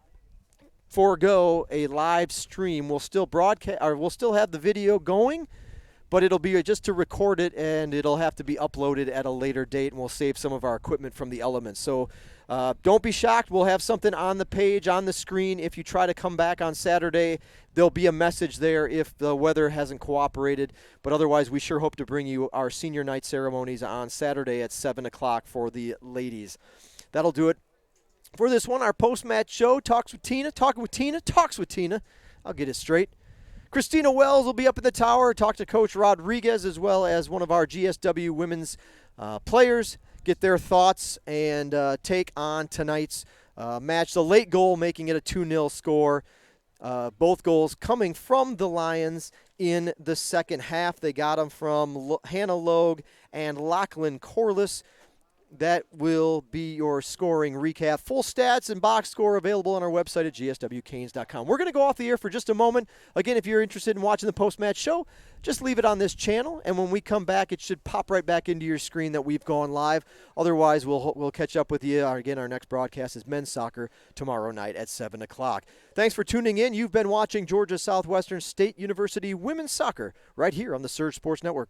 forego a live stream. We'll still broadcast, or we'll still have the video going, but it'll be just to record it, and it'll have to be uploaded at a later date, and we'll save some of our equipment from the elements. So don't be shocked. We'll have something on the page, on the screen. If you try to come back on Saturday, there'll be a message there if the weather hasn't cooperated. But otherwise, we sure hope to bring you our senior night ceremonies on Saturday at 7 o'clock for the ladies. That'll do it for this one. Our post-match show, Talks with Tina. Talks with Tina. I'll get it straight. Christina Wells will be up at the tower, talk to Coach Rodriguez as well as one of our GSW women's players, get their thoughts and take on tonight's match. The late goal making it a 2-0 score. Both goals coming from the Lions in the second half. They got them from Hannah Logue and Lachlan Corliss. That will be your scoring recap. Full stats and box score available on our website at gswcanes.com. We're going to go off the air for just a moment. Again, if you're interested in watching the post-match show, just leave it on this channel, and when we come back, it should pop right back into your screen that we've gone live. Otherwise, we'll catch up with you. Again, our next broadcast is men's soccer tomorrow night at 7 o'clock. Thanks for tuning in. You've been watching Georgia Southwestern State University Women's Soccer right here on the Surge Sports Network.